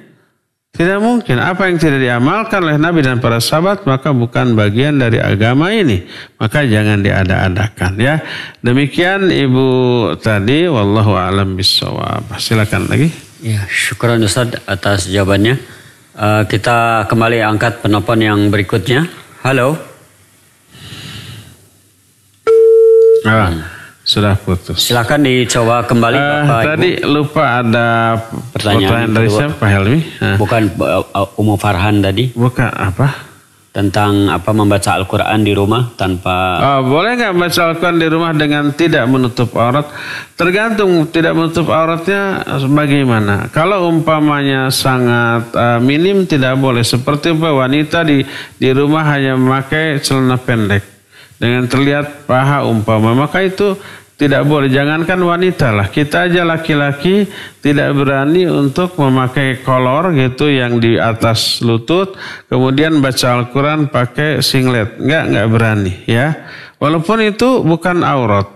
Tidak mungkin. Apa yang tidak diamalkan oleh Nabi dan para sahabat, maka bukan bagian dari agama ini. Maka jangan diada-adakan, ya. Demikian Ibu tadi, wallahu a'lam bishawab. Silakan lagi.
Ya, syukran Ustaz atas jawabannya. Kita kembali angkat penelpon yang berikutnya. Halo.
Sudah putus.
Silakan dicoba kembali Bapak
Tadi
Ibu.
Lupa ada pertanyaan dari siapa, Pak Helmi?
Bukan Umu Farhan tadi.
Bukan apa?
Tentang membaca Al-Quran di rumah tanpa...
boleh nggak baca Al-Quran di rumah dengan tidak menutup aurat? Tergantung tidak menutup auratnya bagaimana. Kalau umpamanya sangat minim tidak boleh. Seperti wanita di rumah hanya memakai celana pendek dengan terlihat paha umpama, maka itu tidak boleh. Jangankan wanita lah, kita aja laki-laki tidak berani untuk memakai kolor gitu yang di atas lutut, kemudian baca Al-Quran pakai singlet, nggak berani ya. Walaupun itu bukan aurat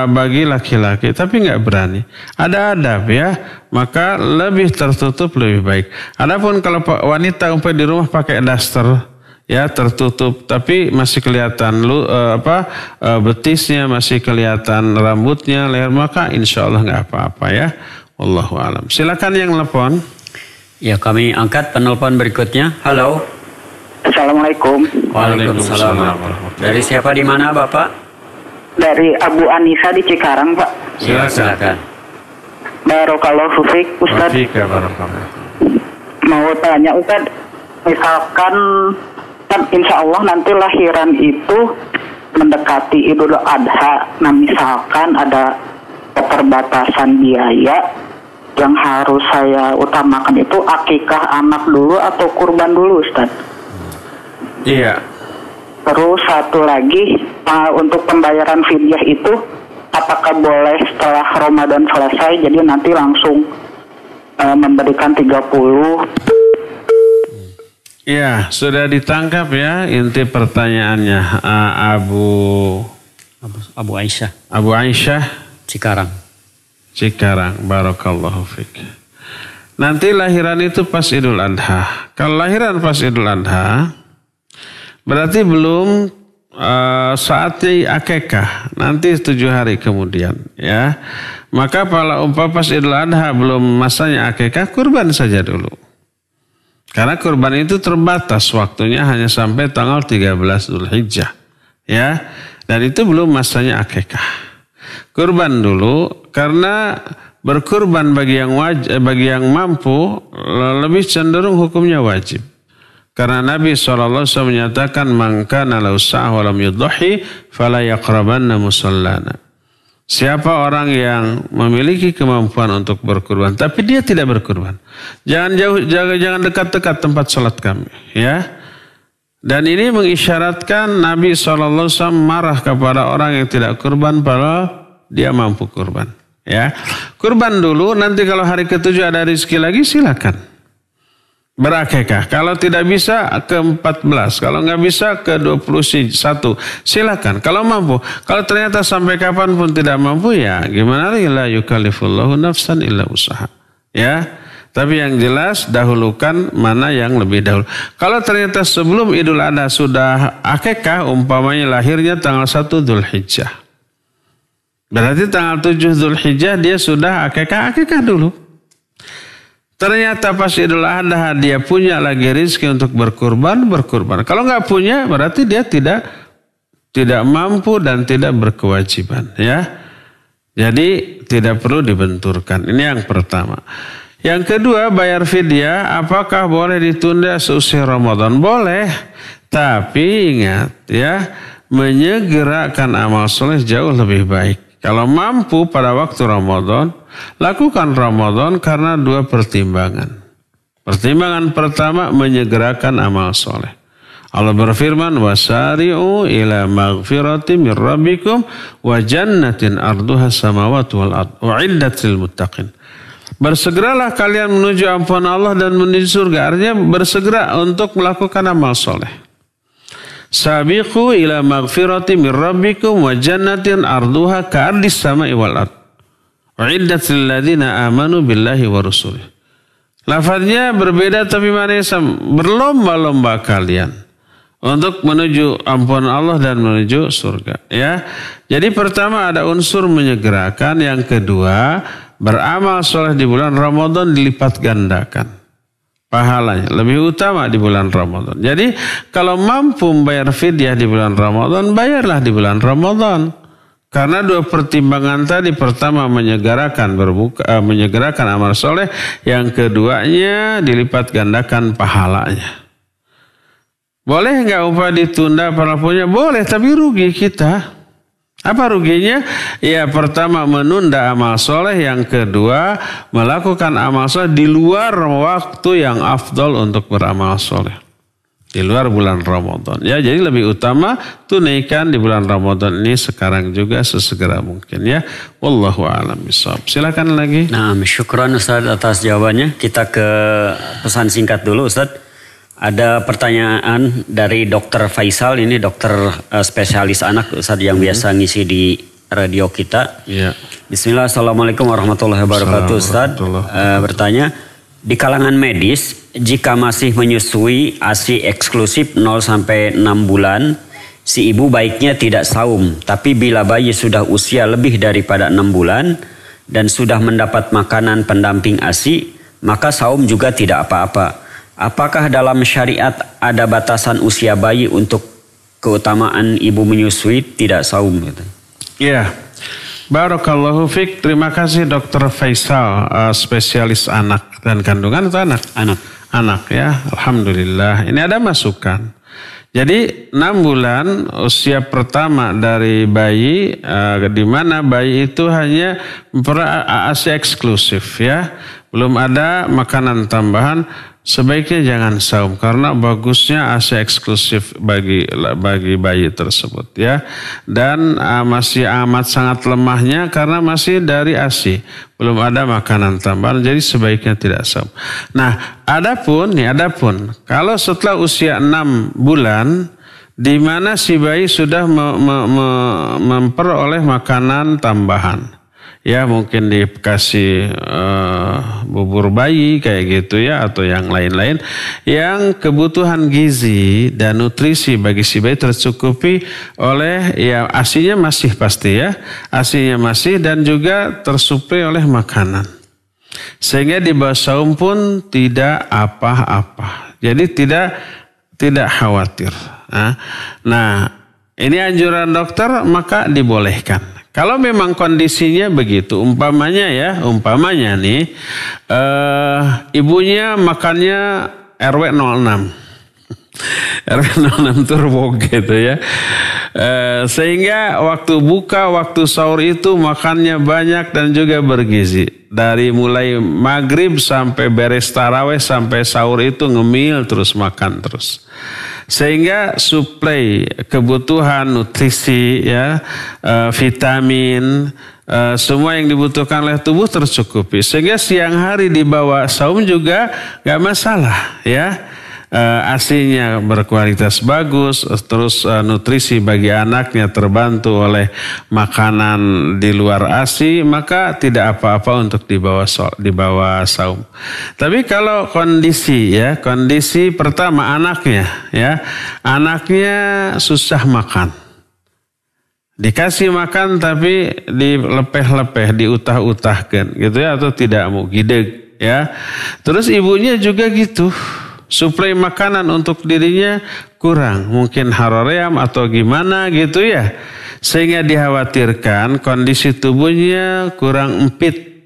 bagi laki-laki, tapi nggak berani. Ada adab ya, maka lebih tertutup lebih baik. Adapun kalau wanita umpamanya di rumah pakai daster, ya tertutup tapi masih kelihatan betisnya, masih kelihatan rambutnya, leher, maka insya Allah nggak apa-apa ya. Wallahu alam. Silakan yang telepon.
Ya, kami angkat penelpon berikutnya. Halo.
Assalamualaikum.
Waalaikumsalam. Dari siapa di mana Bapak?
Dari Abu Anissa di Cikarang, Pak.
Silakan.
Barakallahu fiik, Ustaz. Mau tanya Ustaz, misalkan kan insya Allah nanti lahiran itu mendekati Idul Adha. Nah misalkan ada keterbatasan biaya, yang harus saya utamakan itu akikah anak dulu atau kurban dulu, Ustaz?
Iya.
Terus satu lagi, untuk pembayaran fidyah itu apakah boleh setelah Ramadan selesai, jadi nanti langsung memberikan 30?
Ya, sudah ditangkap ya inti pertanyaannya.
Abu Aisyah.
Abu Aisyah.
Cikarang.
Barakallahu fiik. Nanti lahiran itu pas Idul Adha. Kalau lahiran pas Idul Adha, berarti belum saatnya akikah. Nanti 7 hari kemudian ya. Maka kalau pas Idul Adha belum masanya akikah, kurban saja dulu. Karena kurban itu terbatas waktunya, hanya sampai tanggal 13 Dzulhijjah. Ya. Dan itu belum masanya akikah. Kurban dulu, karena berkurban bagi yang mampu lebih cenderung hukumnya wajib. Karena Nabi SAW menyatakan, "Man kana lahu sa'ah wa lam yudhi fala yaqrabanna musallana." Siapa orang yang memiliki kemampuan untuk berkurban, tapi dia tidak berkurban, jangan dekat-dekat tempat salat kami, ya. Dan ini mengisyaratkan Nabi SAW marah kepada orang yang tidak kurban, padahal dia mampu kurban, ya. Kurban dulu, nanti kalau hari ke-7 ada rezeki lagi, silakan berakikah. Kalau tidak bisa ke-14, kalau nggak bisa ke-21, silakan. Kalau mampu, kalau ternyata sampai kapanpun tidak mampu, ya gimana lagi, la yukallifullahu nafsan illa usaha. Ya, tapi yang jelas dahulukan mana yang lebih dahulu. Kalau ternyata sebelum Idul Adha sudah akikah, umpamanya lahirnya tanggal 1 Dzulhijjah, berarti tanggal 7 Dzulhijjah dia sudah akikah dulu. Ternyata pas Idul Adha dia punya lagi rezeki untuk berkurban. Kalau nggak punya berarti dia tidak mampu dan tidak berkewajiban, ya. Jadi tidak perlu dibenturkan. Ini yang pertama. Yang kedua, bayar fidyah apakah boleh ditunda seusai Ramadan? Boleh. Tapi ingat ya, menyegerakan amal soleh jauh lebih baik. Kalau mampu pada waktu Ramadan, lakukan Ramadan karena 2 pertimbangan. Pertimbangan pertama, menyegerakan amal soleh. Allah berfirman, wasari'u ila maghfirati min rabbikum wa jannatin arduha samawati wal ard u'iddat lil muttaqin. Bersegeralah kalian menuju ampunan Allah dan menuju surga. Artinya bersegera untuk melakukan amal soleh. Sabiqu ila maghfirati min rabbikum wa jannatin arduha ka'ardis sama'i wal ard u'iddat lil ladzina amanu billahi wa rusulih. Lafaznya berbeda tapi maknanya sama. Berlomba-lomba kalian untuk menuju ampunan Allah dan menuju surga, ya. Jadi pertama ada unsur menyegerakan, yang kedua beramal soleh di bulan Ramadan dilipat gandakan. Pahalanya lebih utama di bulan Ramadan. Jadi kalau mampu membayar fidyah di bulan Ramadan, bayarlah di bulan Ramadan. Karena dua pertimbangan tadi, pertama menyegerakan amal soleh, yang keduanya dilipat gandakan pahalanya. Boleh nggak upah ditunda parapunya? Boleh, tapi rugi kita. Apa ruginya? Ya, pertama menunda amal soleh, yang kedua melakukan amal soleh di luar waktu yang afdol untuk beramal soleh. Di luar bulan Ramadan. Ya, jadi lebih utama tunaikan di bulan Ramadan ini sekarang juga sesegera mungkin ya. Wallahu a'lam bishawab. Silakan lagi.
Nah, syukran Ustaz atas jawabannya. Kita ke pesan singkat dulu Ustaz. Ada pertanyaan dari Dr. Faisal, ini dokter spesialis anak Ustaz yang biasa ngisi di radio kita.
Ya.
Bismillah, Assalamualaikum warahmatullahi wabarakatuh Ustaz. Bertanya, di kalangan medis, jika masih menyusui ASI eksklusif 0-6 bulan, si ibu baiknya tidak saum. Tapi bila bayi sudah usia lebih daripada 6 bulan dan sudah mendapat makanan pendamping ASI, maka saum juga tidak apa-apa. Apakah dalam syariat ada batasan usia bayi untuk keutamaan ibu menyusui tidak saum?
Ya. Barakallahu fiik. Terima kasih Dr. Faisal, spesialis anak dan kandungan atau anak? Anak ya. Alhamdulillah. Ini ada masukan. Jadi 6 bulan usia pertama dari bayi, di mana bayi itu hanya ASI eksklusif ya. Belum ada makanan tambahan. Sebaiknya jangan saum karena bagusnya ASI eksklusif bagi bayi tersebut ya. Dan masih amat sangat lemahnya karena masih dari ASI, belum ada makanan tambahan, jadi sebaiknya tidak saum. Nah, adapun kalau setelah usia 6 bulan di mana si bayi sudah memperoleh makanan tambahan. Ya, mungkin dikasih bubur bayi kayak gitu ya, atau yang lain-lain yang kebutuhan gizi dan nutrisi bagi si bayi tercukupi oleh ya ASInya masih pasti ya, ASInya masih dan juga tersuplai oleh makanan. Sehingga di bawah saum pun tidak apa-apa. Jadi tidak khawatir. Nah, ini anjuran dokter maka dibolehkan. Kalau memang kondisinya begitu, umpamanya nih, ibunya makannya RW 06. RW 06 turbo gitu ya. Sehingga waktu buka, waktu sahur itu makannya banyak dan juga bergizi. Dari mulai maghrib sampai beres taraweh sampai sahur itu ngemil terus, makan terus. Sehingga suplai kebutuhan nutrisi ya, vitamin, semua yang dibutuhkan oleh tubuh tercukupi. Sehingga siang hari dibawa saum juga gak masalah ya. ASInya berkualitas bagus, terus nutrisi bagi anaknya terbantu oleh makanan di luar ASI, maka tidak apa-apa untuk dibawa saum. Tapi kalau kondisi pertama anaknya susah makan, dikasih makan tapi dilepeh-lepeh, diutah-utahkan gitu ya, atau tidak mau gideg ya. Terus ibunya juga gitu. Suplai makanan untuk dirinya kurang, mungkin haroream atau gimana gitu ya. Sehingga dikhawatirkan kondisi tubuhnya kurang fit.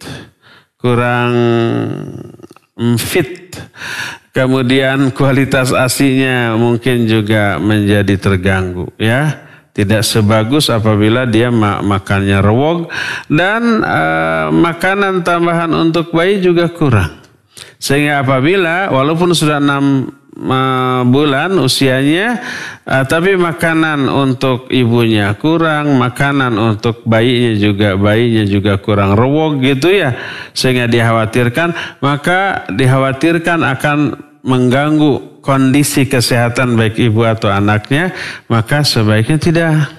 Kemudian kualitas ASInya mungkin juga menjadi terganggu ya. Tidak sebagus apabila dia makannya rewog dan makanan tambahan untuk bayi juga kurang. Sehingga apabila walaupun sudah 6 bulan usianya, tapi makanan untuk ibunya kurang, makanan untuk bayinya juga kurang rewog gitu ya. Sehingga dikhawatirkan akan mengganggu kondisi kesehatan baik ibu atau anaknya, maka sebaiknya tidak.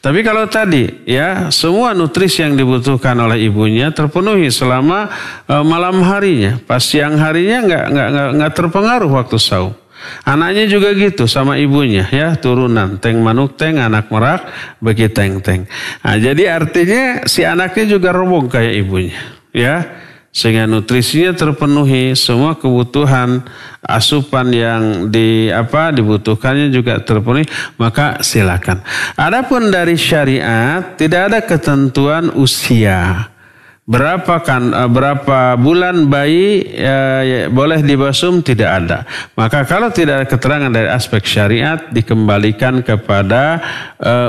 Tapi kalau tadi ya semua nutrisi yang dibutuhkan oleh ibunya terpenuhi selama malam harinya, pas siang harinya nggak terpengaruh waktu saum. Anaknya juga gitu sama ibunya ya, turunan teng manuk teng anak merak bagi teng. Nah, jadi artinya si anaknya juga rombong kayak ibunya ya. sehingga nutrisinya terpenuhi, semua kebutuhan asupan yang dibutuhkannya juga terpenuhi, maka silakan. Adapun dari syariat tidak ada ketentuan usia. Berapa bulan bayi boleh dibasum, tidak ada. Maka kalau tidak ada keterangan dari aspek syariat, dikembalikan kepada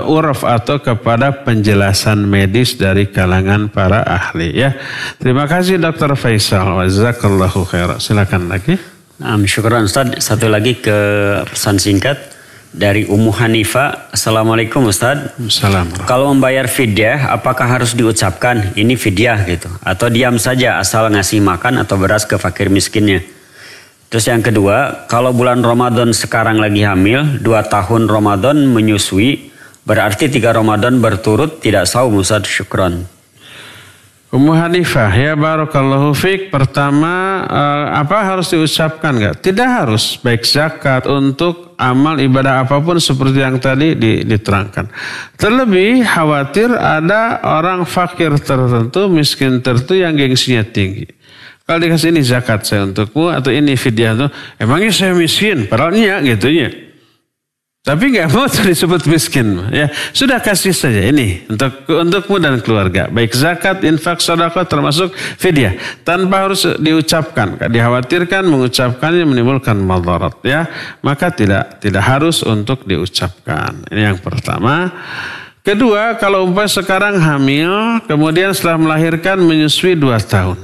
urf atau kepada penjelasan medis dari kalangan para ahli ya. Terima kasih Dr. Faisal. Jazakallahu khairan. Silakan lagi.
Syukran Ustaz. Satu lagi ke pesan singkat dari Ummu Hanifah. Assalamualaikum Ustaz.
Assalamualaikum.
Kalau membayar fidyah, apakah harus diucapkan ini fidyah gitu, atau diam saja asal ngasih makan atau beras ke fakir miskinnya? Terus yang kedua, kalau bulan Ramadan sekarang lagi hamil, 2 tahun Ramadan menyusui, berarti 3 Ramadan berturut tidak saum Ustaz. Syukran.
Ummu Hanifah, ya barakallahu fiik. Pertama, apa harus diucapkan enggak? Tidak harus, baik zakat untuk amal ibadah apapun seperti yang tadi diterangkan. Terlebih khawatir ada orang fakir tertentu, miskin tertentu yang gengsinya tinggi. Kalau dikasih ini zakat saya untukmu atau ini fidyah tuh, emangnya saya miskin? Padahal iya gitu ya. Tapi nggak mau disebut miskin, ya sudah kasih saja ini untukmu dan keluarga, baik zakat, infak, sedekah termasuk fidyah, tanpa harus diucapkan. Dikhawatirkan mengucapkannya menimbulkan madarat, ya maka tidak harus untuk diucapkan. Ini yang pertama. Kedua, kalau umpamanya sekarang hamil, kemudian setelah melahirkan menyusui 2 tahun,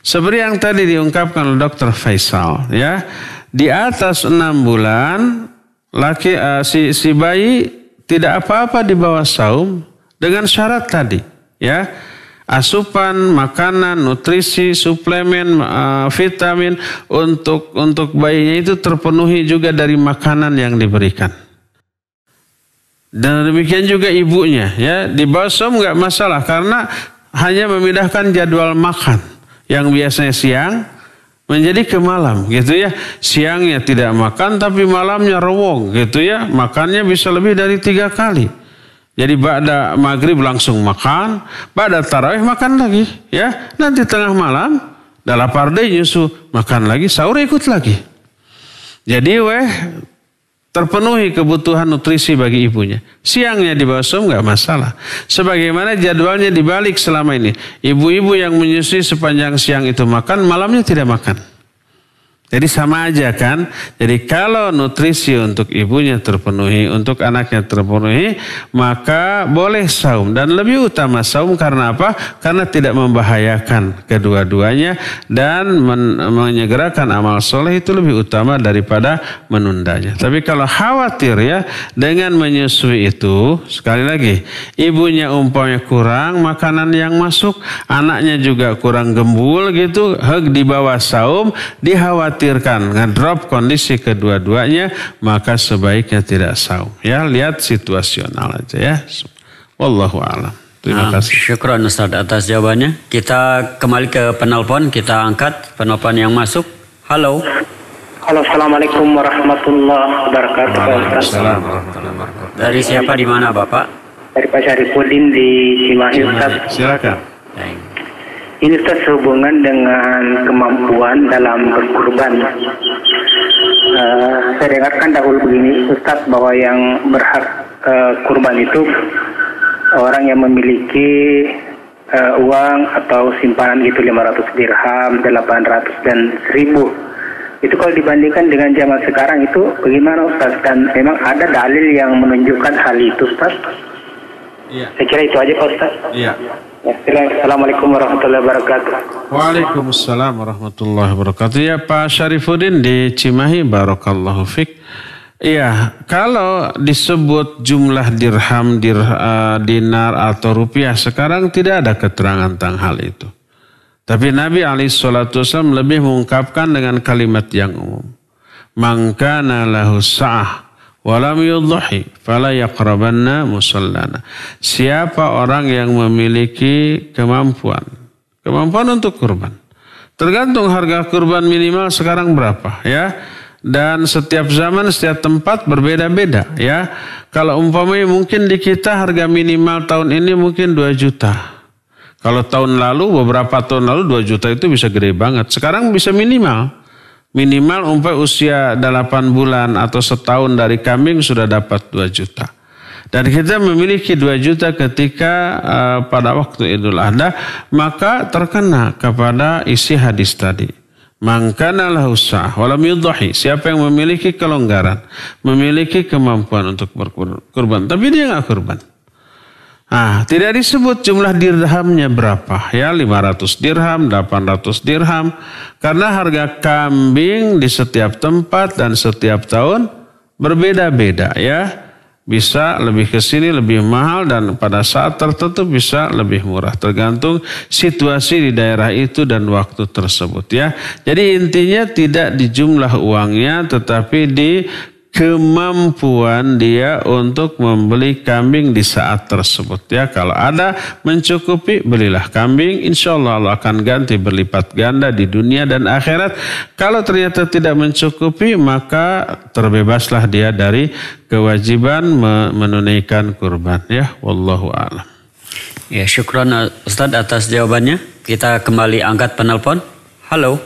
seperti yang tadi diungkapkan oleh Dr. Faisal, ya di atas 6 bulan. Si bayi tidak apa-apa di bawah saum dengan syarat tadi, ya asupan makanan, nutrisi, suplemen, vitamin untuk bayinya itu terpenuhi juga dari makanan yang diberikan. Dan demikian juga ibunya, ya di bawah saum nggak masalah karena hanya memindahkan jadwal makan yang biasanya siang menjadi ke malam gitu ya. Siangnya tidak makan tapi malamnya rewong gitu ya. Makannya bisa lebih dari 3 kali. Jadi ba'da maghrib langsung makan, ba'da tarawih makan lagi ya. Nanti tengah malam dah lapar deh nyusu, makan lagi, sahur ikut lagi. Jadi terpenuhi kebutuhan nutrisi bagi ibunya. Siangnya di bawah saum nggak masalah. Sebagaimana jadwalnya dibalik selama ini. Ibu-ibu yang menyusui sepanjang siang itu makan, malamnya tidak makan. Jadi sama aja kan. Jadi kalau nutrisi untuk ibunya terpenuhi, untuk anaknya terpenuhi, maka boleh saum. Dan lebih utama saum karena apa? Karena tidak membahayakan kedua-duanya dan menyegerakan amal soleh itu lebih utama daripada menundanya. Tapi kalau khawatir ya dengan menyusui itu, sekali lagi, ibunya umpamanya kurang makanan yang masuk, anaknya juga kurang gembul gitu, di bawah saum, dikhawatirkan ngedrop kondisi kedua-duanya, maka sebaiknya tidak saum. Ya, lihat situasional aja ya. Wallahu a'lam. Terima kasih.
Syukran Ustaz atas jawabannya. Kita kembali ke penelpon, kita angkat penelpon yang masuk. Halo.
Halo, assalamualaikum warahmatullahi wabarakatuh.
Waalaikumsalam warahmatullahi wabarakatuh.
Dari siapa di mana Bapak?
Dari Pak Syarifudin di Cimahi, Ustaz.
Silakan.
Ini Ustaz sehubungan dengan kemampuan dalam berkurban. Saya dengarkan dahulu begini Ustaz, bahwa yang berhak kurban itu orang yang memiliki uang atau simpanan gitu 500 dirham, 800 dan 1000. Itu kalau dibandingkan dengan zaman sekarang itu bagaimana Ustaz? Dan memang ada dalil yang menunjukkan hal itu Ustaz?
Iya.
Saya kira itu aja Pak Ustaz.
Iya.
Assalamualaikum warahmatullahi wabarakatuh.
Waalaikumsalam warahmatullahi wabarakatuh. Ya Pak Syarifudin di Cimahi, barakallahu fik. Iya, kalau disebut jumlah dirham, dinar atau rupiah sekarang tidak ada keterangan tentang hal itu. Tapi Nabi SAW lebih mengungkapkan dengan kalimat yang umum. Man kana lahu sa'ah walam yudhi fala yaqrabanna musallana. Siapa orang yang memiliki kemampuan untuk kurban. Tergantung harga kurban minimal sekarang berapa ya. Dan setiap zaman, setiap tempat berbeda-beda ya. Kalau umpamanya mungkin di kita harga minimal tahun ini mungkin 2 juta. Kalau tahun lalu, beberapa tahun lalu 2 juta itu bisa gede banget. Sekarang bisa minimal. Minimal umpamanya usia 8 bulan atau setahun dari kambing sudah dapat 2 juta. Dan kita memiliki 2 juta ketika pada waktu Idul Adha, maka terkena kepada isi hadis tadi. Mangkana lahu sa'ah walam yudhahi. Siapa yang memiliki kelonggaran, memiliki kemampuan untuk berkurban, tapi dia nggak kurban. Tidak disebut jumlah dirhamnya berapa. Ya, 500 dirham, 800 dirham. Karena harga kambing di setiap tempat dan setiap tahun berbeda-beda ya. Bisa lebih ke sini lebih mahal dan pada saat tertentu bisa lebih murah. Tergantung situasi di daerah itu dan waktu tersebut ya. Jadi intinya tidak di jumlah uangnya tetapi di kemampuan dia untuk membeli kambing di saat tersebut ya. Kalau ada mencukupi, belilah kambing, insya Allah Allah akan ganti berlipat ganda di dunia dan akhirat. Kalau ternyata tidak mencukupi, maka terbebaslah dia dari kewajiban menunaikan kurban ya. Wallahu a'lam.
Ya, syukran Ustadz atas jawabannya. Kita kembali angkat penelpon. Halo.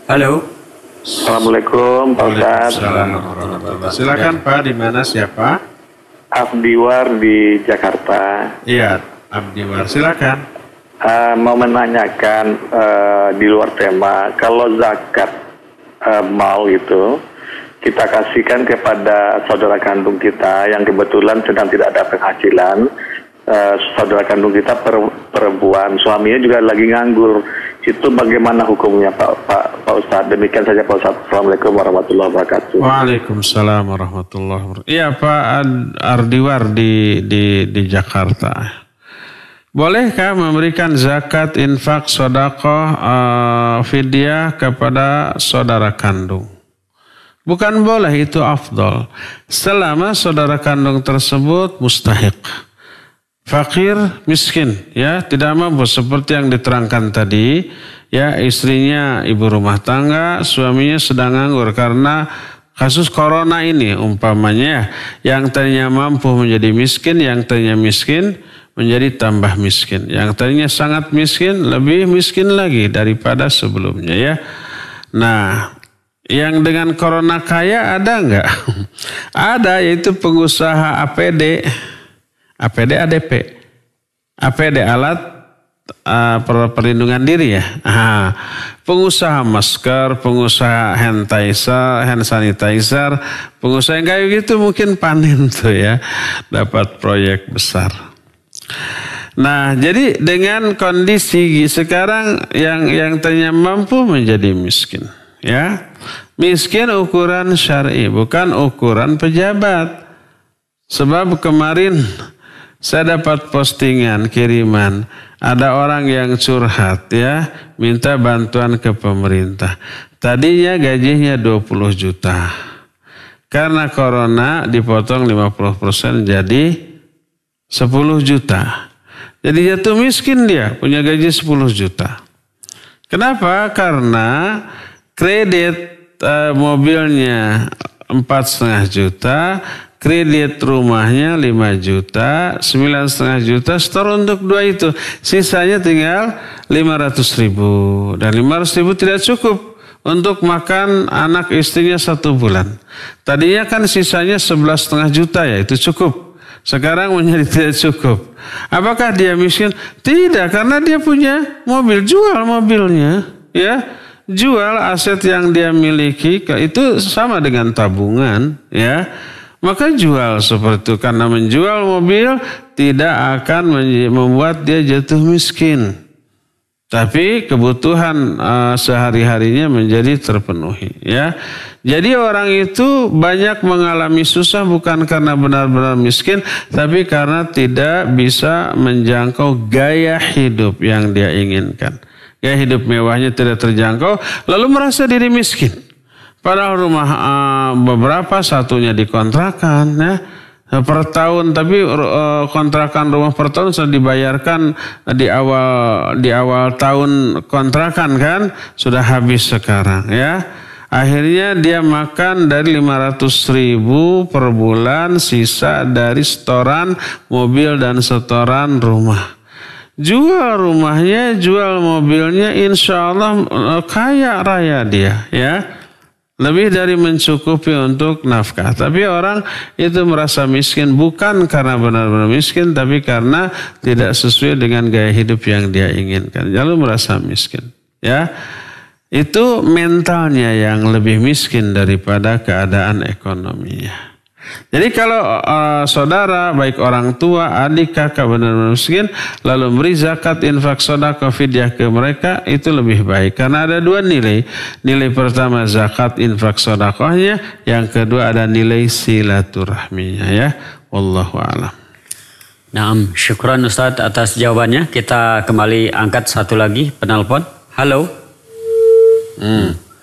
Halo.
Assalamualaikum Pak Ustadz.
Silakan Pak, di mana siapa?
Abdiwar di Jakarta.
Iya, Abdiwar, silakan.
Mau menanyakan di luar tema, kalau zakat mal itu kita kasihkan kepada saudara kandung kita yang kebetulan sedang tidak ada penghasilan, saudara kandung kita perempuan, suaminya juga lagi nganggur. Itu bagaimana hukumnya Pak Ustadz? Demikian saja Pak Ustadz. Assalamualaikum warahmatullahi wabarakatuh.
Waalaikumsalam warahmatullahi wabarakatuh. Iya Pak Ardiwar di Jakarta. Bolehkah memberikan zakat, infak, sedekah, fidyah kepada saudara kandung? Bukan boleh, itu afdol. Selama saudara kandung tersebut mustahik. Fakir, miskin, ya, tidak mampu seperti yang diterangkan tadi, ya, istrinya ibu rumah tangga, suaminya sedang nganggur karena kasus corona ini umpamanya, yang tadinya mampu menjadi miskin, yang tadinya miskin menjadi tambah miskin, yang tadinya sangat miskin lebih miskin lagi daripada sebelumnya ya. Nah, yang dengan corona kaya ada enggak? Ada, yaitu pengusaha APD ADP. APD alat perlindungan diri ya. Pengusaha masker, pengusaha hand sanitizer, pengusaha yang kayak gitu mungkin panen tuh ya, dapat proyek besar. Nah, jadi dengan kondisi sekarang yang tadinya mampu menjadi miskin, ya. Miskin ukuran syar'i, bukan ukuran pejabat. Sebab kemarin saya dapat postingan kiriman, ada orang yang curhat ya, minta bantuan ke pemerintah. Tadinya gajinya 20 juta. Karena corona dipotong 50% jadi 10 juta. Jadi jatuh miskin dia, punya gaji 10 juta. Kenapa? Karena kredit mobilnya 4,5 juta, kredit rumahnya 5 juta, 9,5 juta, setor untuk 2 itu. Sisanya tinggal 500.000. Dan 500.000 tidak cukup untuk makan anak istrinya 1 bulan. Tadinya kan sisanya 11,5 juta ya, itu cukup. Sekarang menjadi tidak cukup. Apakah dia miskin? Tidak, karena dia punya mobil. Jual mobilnya, ya. Jual aset yang dia miliki, itu sama dengan tabungan, ya. Maka jual seperti itu. Karena menjual mobil tidak akan membuat dia jatuh miskin. Tapi kebutuhan sehari-harinya menjadi terpenuhi. Ya. Jadi orang itu banyak mengalami susah bukan karena benar-benar miskin. Tapi karena tidak bisa menjangkau gaya hidup yang dia inginkan. Gaya hidup mewahnya tidak terjangkau. Lalu merasa diri miskin. Padahal rumah beberapa satunya dikontrakan ya, per tahun, tapi kontrakan rumah per tahun sudah dibayarkan di awal tahun kontrakan kan sudah habis sekarang ya. Akhirnya dia makan dari 500.000 per bulan, sisa dari setoran mobil dan setoran rumah. Jual rumahnya, jual mobilnya, insya Allah kaya raya dia, ya. Lebih dari mencukupi untuk nafkah. Tapi orang itu merasa miskin bukan karena benar-benar miskin, tapi karena tidak sesuai dengan gaya hidup yang dia inginkan. Lalu merasa miskin, ya. Itu mentalnya yang lebih miskin daripada keadaan ekonominya. Jadi kalau saudara, baik orang tua, adik, kakak benar-benar miskin, lalu beri zakat, infak, sedekah, fidyah ke mereka, itu lebih baik. Karena ada dua nilai. Nilai pertama zakat, infak, sedekahnya. Yang kedua ada nilai silaturahminya, ya. Wallahu a'lam.
Naam, syukran Ustaz atas jawabannya. Kita kembali angkat satu lagi penelpon. Halo.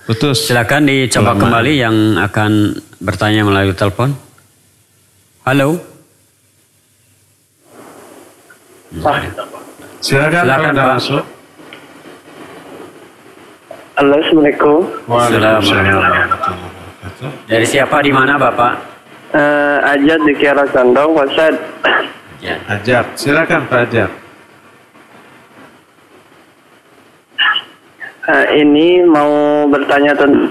Putus.
Silakan dicoba kembali yang akan bertanya melalui telepon. Halo.
Silakan Pak.
Halo, Assalamualaikum.
Waalaikumsalam. Dari siapa, di mana Bapak?
Ajat di Kiara Condong, Pak Ustaz.
Ya.
Ajat, silakan Pak Ajat.
Ini mau bertanya tentang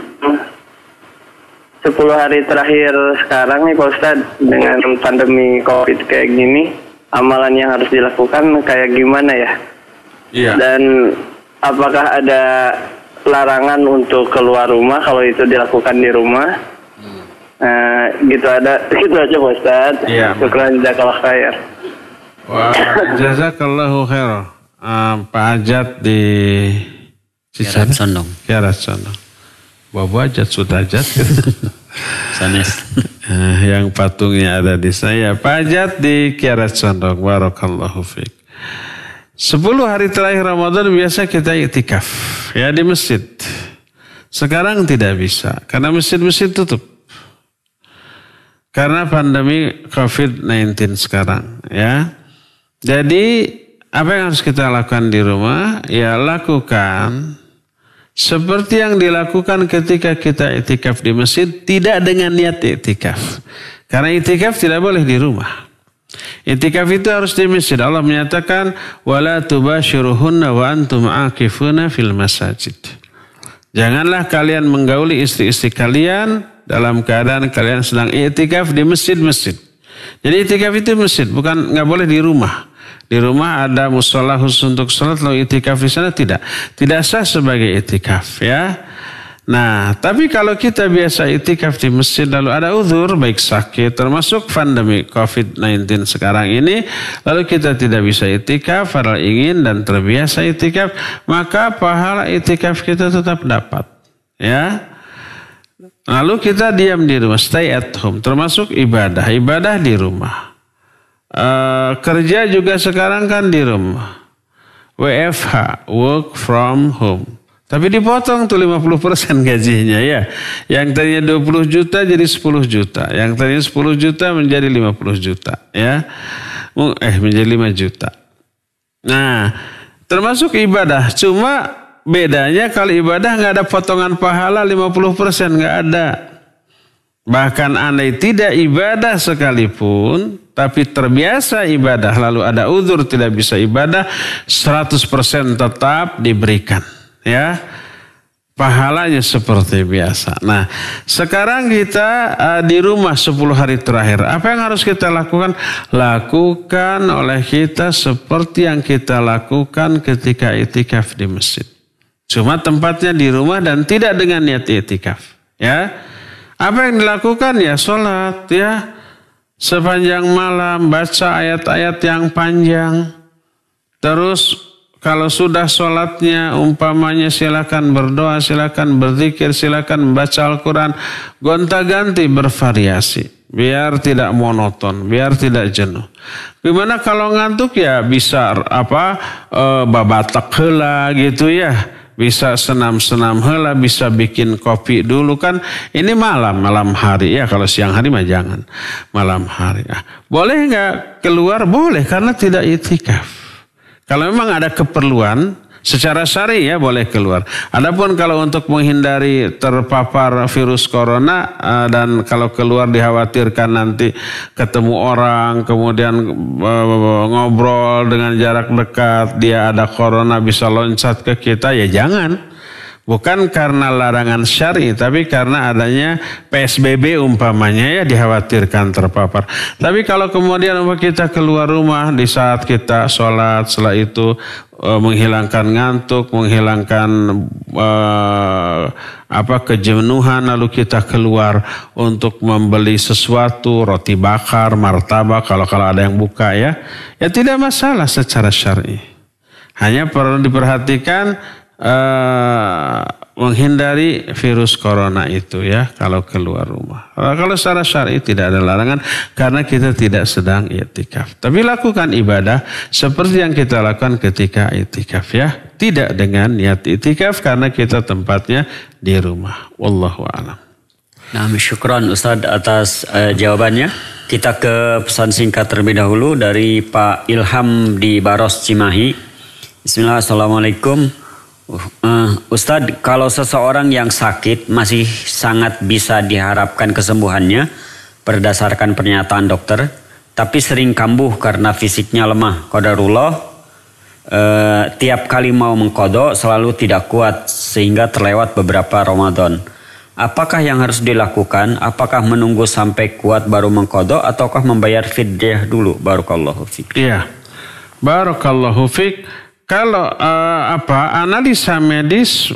10 hari terakhir sekarang nih Pak Ustadz, dengan pandemi COVID kayak gini, amalan yang harus dilakukan kayak gimana ya?
Iya.
Dan apakah ada larangan untuk keluar rumah kalau itu dilakukan di rumah? Gitu aja Pak Ustadz.
Iya.
Syukran, jazakallah khair.
Wah, jazakallahu khair. Pak Ajat di
Kiara Condong.
Kiara Condong. Bawa Ajat, sudah Ajat.
Sanes.
Yang patungnya ada di saya. Pak Ajat di Kiara Condong. Barakallahu fiik. 10 hari terakhir Ramadan biasa kita iktikaf. Ya, di masjid. Sekarang tidak bisa. Karena masjid-masjid tutup. Karena pandemi COVID-19 sekarang. Ya. Jadi apa yang harus kita lakukan di rumah? Ya, lakukan seperti yang dilakukan ketika kita iktikaf di masjid, tidak dengan niat iktikaf. Karena iktikaf tidak boleh di rumah. Iktikaf itu harus di masjid. Allah menyatakan, wala tubashiruhunna wa antum aakifuna fil masajid. Janganlah kalian menggauli istri-istri kalian dalam keadaan kalian sedang iktikaf di masjid-masjid. Jadi iktikaf itu masjid, bukan, nggak boleh di rumah. Di rumah ada musola khusus untuk sholat, lalu itikaf di sana tidak sah sebagai itikaf, ya. Nah, tapi kalau kita biasa itikaf di masjid lalu ada uzur, baik sakit, termasuk pandemi COVID-19 sekarang ini, lalu kita tidak bisa itikaf, padahal ingin dan terbiasa itikaf, maka pahala itikaf kita tetap dapat, ya. Lalu kita diam di rumah, stay at home, termasuk ibadah di rumah. Kerja juga sekarang kan di rumah. WFH, work from home. Tapi dipotong tuh 50% gajinya, ya. Yang tadinya 20 juta jadi 10 juta. Yang tadinya 10 juta menjadi 50 juta, ya. Menjadi 5 juta. Nah, termasuk ibadah. Cuma bedanya kalau ibadah nggak ada potongan pahala 50%, nggak ada. Bahkan andai tidak ibadah sekalipun, tapi terbiasa ibadah, lalu ada uzur tidak bisa ibadah, 100% tetap diberikan, ya. Pahalanya seperti biasa. Nah, sekarang kita di rumah 10 hari terakhir. Apa yang harus kita lakukan? Lakukan oleh kita seperti yang kita lakukan ketika itikaf di masjid. Cuma tempatnya di rumah dan tidak dengan niat itikaf, ya. Apa yang dilakukan? Ya sholat, ya. Sepanjang malam baca ayat-ayat yang panjang. Terus kalau sudah sholatnya umpamanya silakan berdoa, silakan berzikir, silakan membaca Al-Quran. Gonta-ganti, bervariasi. Biar tidak monoton, biar tidak jenuh. Gimana kalau ngantuk? Ya bisa babatak heula gitu, ya. Bisa senam-senam heula, bisa bikin kopi dulu kan. Ini malam hari, ya. Kalau siang hari mah jangan. Malam hari. Boleh nggak keluar? Boleh, karena tidak itikaf. Kalau memang ada keperluan, Secara syar'i ya boleh keluar. Adapun kalau untuk menghindari terpapar virus corona dan kalau keluar dikhawatirkan nanti ketemu orang, kemudian ngobrol dengan jarak dekat, dia ada corona bisa loncat ke kita, ya jangan. Bukan karena larangan syar'i, tapi karena adanya PSBB umpamanya ya dikhawatirkan terpapar. Tapi kalau kemudian kita keluar rumah di saat kita sholat, setelah itu menghilangkan ngantuk, menghilangkan kejenuhan, lalu kita keluar untuk membeli sesuatu, roti bakar, martabak, kalau ada yang buka ya tidak masalah secara syar'i. Hanya perlu diperhatikan menghindari virus corona itu ya kalau keluar rumah. Kalau secara syar'i tidak ada larangan karena kita tidak sedang i'tikaf. Tapi lakukan ibadah seperti yang kita lakukan ketika i'tikaf ya. Tidak dengan niat i'tikaf karena kita tempatnya di rumah. Wallahu a'lam.
Nah, syukran Ustadz atas jawabannya. Kita ke pesan singkat terlebih dahulu dari Pak Ilham di Baros Cimahi. Bismillah, assalamualaikum. Ustadz, kalau seseorang yang sakit masih sangat bisa diharapkan kesembuhannya berdasarkan pernyataan dokter, tapi sering kambuh karena fisiknya lemah. Qadarullah, tiap kali mau mengqadha selalu tidak kuat sehingga terlewat beberapa Ramadan. Apakah yang harus dilakukan? Apakah menunggu sampai kuat baru mengqadha ataukah membayar fidyah dulu? Barakallahu fiik.
Iya. Barakallahu fiik. Kalau analisa medis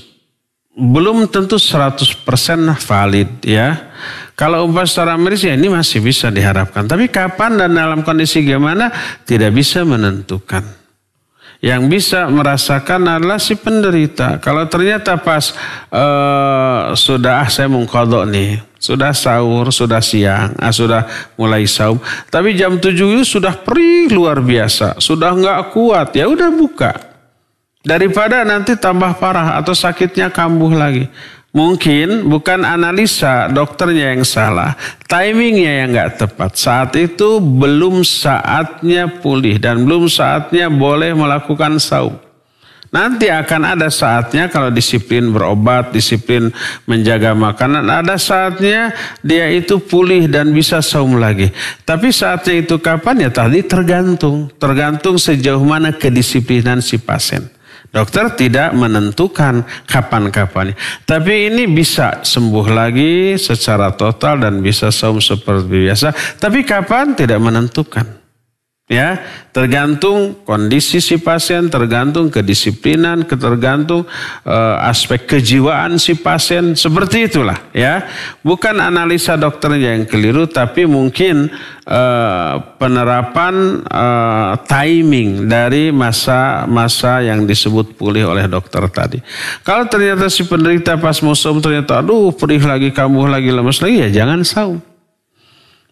belum tentu 100% valid ya. Kalau secara medis ya ini masih bisa diharapkan. Tapi kapan dan dalam kondisi gimana tidak bisa menentukan. Yang bisa merasakan adalah si penderita. Kalau ternyata pas saya mau qadha nih. Sudah sahur, sudah siang, sudah mulai saum. Tapi jam 7 itu sudah perih luar biasa. Sudah enggak kuat, ya udah buka. Daripada nanti tambah parah atau sakitnya kambuh lagi. Mungkin bukan analisa dokternya yang salah. Timingnya yang enggak tepat. Saat itu belum saatnya pulih dan belum saatnya boleh melakukan saum. Nanti akan ada saatnya kalau disiplin berobat, disiplin menjaga makanan. Ada saatnya dia itu pulih dan bisa saum lagi. Tapi saatnya itu kapan ya tadi tergantung. Tergantung sejauh mana kedisiplinan si pasien. Dokter tidak menentukan kapan-kapannya. Tapi ini bisa sembuh lagi secara total dan bisa saum seperti biasa. Tapi kapan tidak menentukan. Ya, tergantung kondisi si pasien, tergantung kedisiplinan, tergantung aspek kejiwaan si pasien, seperti itulah ya. Bukan analisa dokternya yang keliru, tapi mungkin penerapan timing dari masa-masa yang disebut pulih oleh dokter tadi. Kalau ternyata si penderita pas mau saum ternyata perih lagi, kambuh lagi, lemas lagi, ya jangan saum.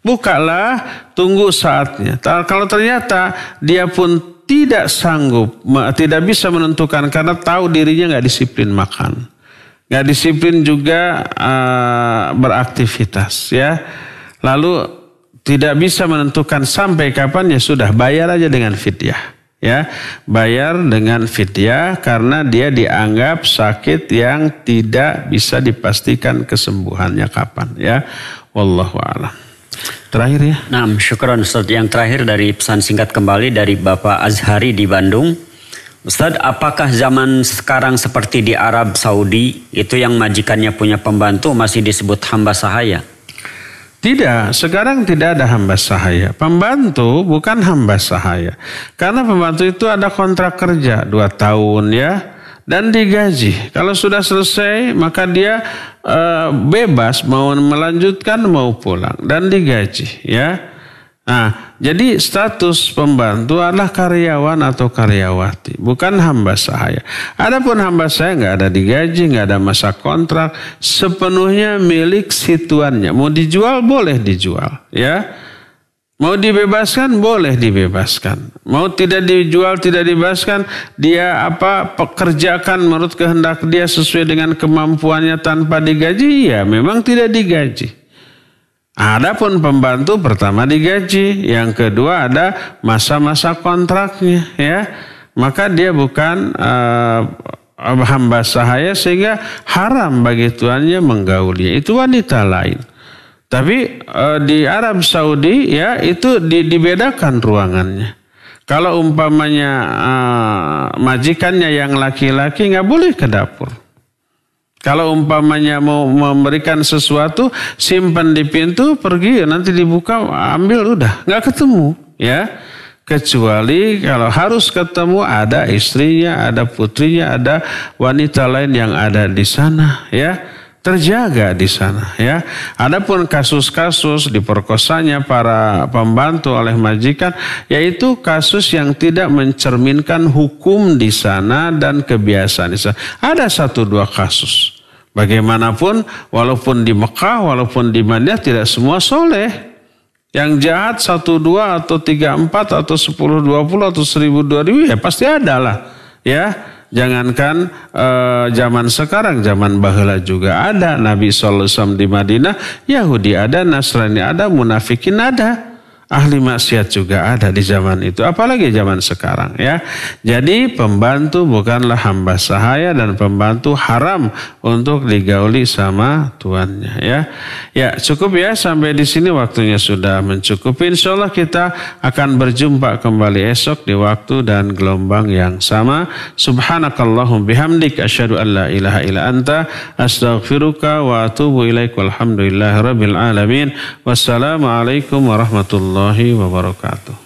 Bukalah, tunggu saatnya. Kalau ternyata dia pun tidak sanggup, tidak bisa menentukan karena tahu dirinya nggak disiplin makan, nggak disiplin juga beraktivitas, ya. Lalu tidak bisa menentukan sampai kapan, ya sudah bayar aja dengan fidyah, ya. Bayar dengan fidyah karena dia dianggap sakit yang tidak bisa dipastikan kesembuhannya kapan, ya. Wallahu a'lam. Terakhir ya.
Nah, syukran Ustaz. Yang terakhir dari pesan singkat kembali dari Bapak Azhari di Bandung. Ustaz, apakah zaman sekarang seperti di Arab Saudi itu yang majikannya punya pembantu masih disebut hamba sahaya?
Tidak, sekarang tidak ada hamba sahaya. Pembantu bukan hamba sahaya. Karena pembantu itu ada kontrak kerja 2 tahun ya. Dan digaji. Kalau sudah selesai maka dia bebas mau melanjutkan mau pulang dan digaji ya. Nah, jadi status pembantu adalah karyawan atau karyawati, bukan hamba sahaya. Adapun hamba sahaya nggak ada digaji, nggak ada masa kontrak, sepenuhnya milik si tuannya. Mau dijual boleh dijual ya. Mau dibebaskan boleh dibebaskan. Mau tidak dijual tidak dibebaskan, dia pekerjakan menurut kehendak dia sesuai dengan kemampuannya tanpa digaji, ya memang tidak digaji. Adapun pembantu pertama digaji, yang kedua ada masa-masa kontraknya ya. maka dia bukan hamba sahaya sehingga haram bagi tuannya menggauli. Itu wanita lain. Tapi di Arab Saudi ya itu dibedakan ruangannya. Kalau umpamanya majikannya yang laki-laki nggak boleh ke dapur. Kalau umpamanya mau memberikan sesuatu, simpan di pintu, pergi nanti dibuka, ambil udah nggak ketemu ya. Kecuali kalau harus ketemu ada istrinya, ada putrinya, ada wanita lain yang ada di sana ya. Terjaga di sana ya. Adapun kasus-kasus diperkosanya para pembantu oleh majikan, yaitu kasus yang tidak mencerminkan hukum di sana dan kebiasaan di sana. Ada 1-2 kasus. Bagaimanapun, walaupun di Mekah, walaupun di Madinah tidak semua soleh. Yang jahat 1-2 atau 3-4 atau 10-20 atau 1000-2000 ya pasti ada lah ya. Jangankan zaman sekarang, zaman baheula juga ada. Nabi SAW di Madinah, Yahudi ada, Nasrani ada, munafikin ada. Ahli maksiat juga ada di zaman itu. Apalagi zaman sekarang ya. Jadi pembantu bukanlah hamba sahaya dan pembantu haram untuk digauli sama tuannya ya. Ya cukup ya sampai di sini waktunya sudah mencukupi. Insyaallah kita akan berjumpa kembali esok di waktu dan gelombang yang sama. Subhanakallahum bihamdik asyhadu an la ilaha illa anta astaghfiruka wa atubu ilaik walhamdulillahirabbil alamin. Wassalamualaikum warahmatullahi wabarakatuh.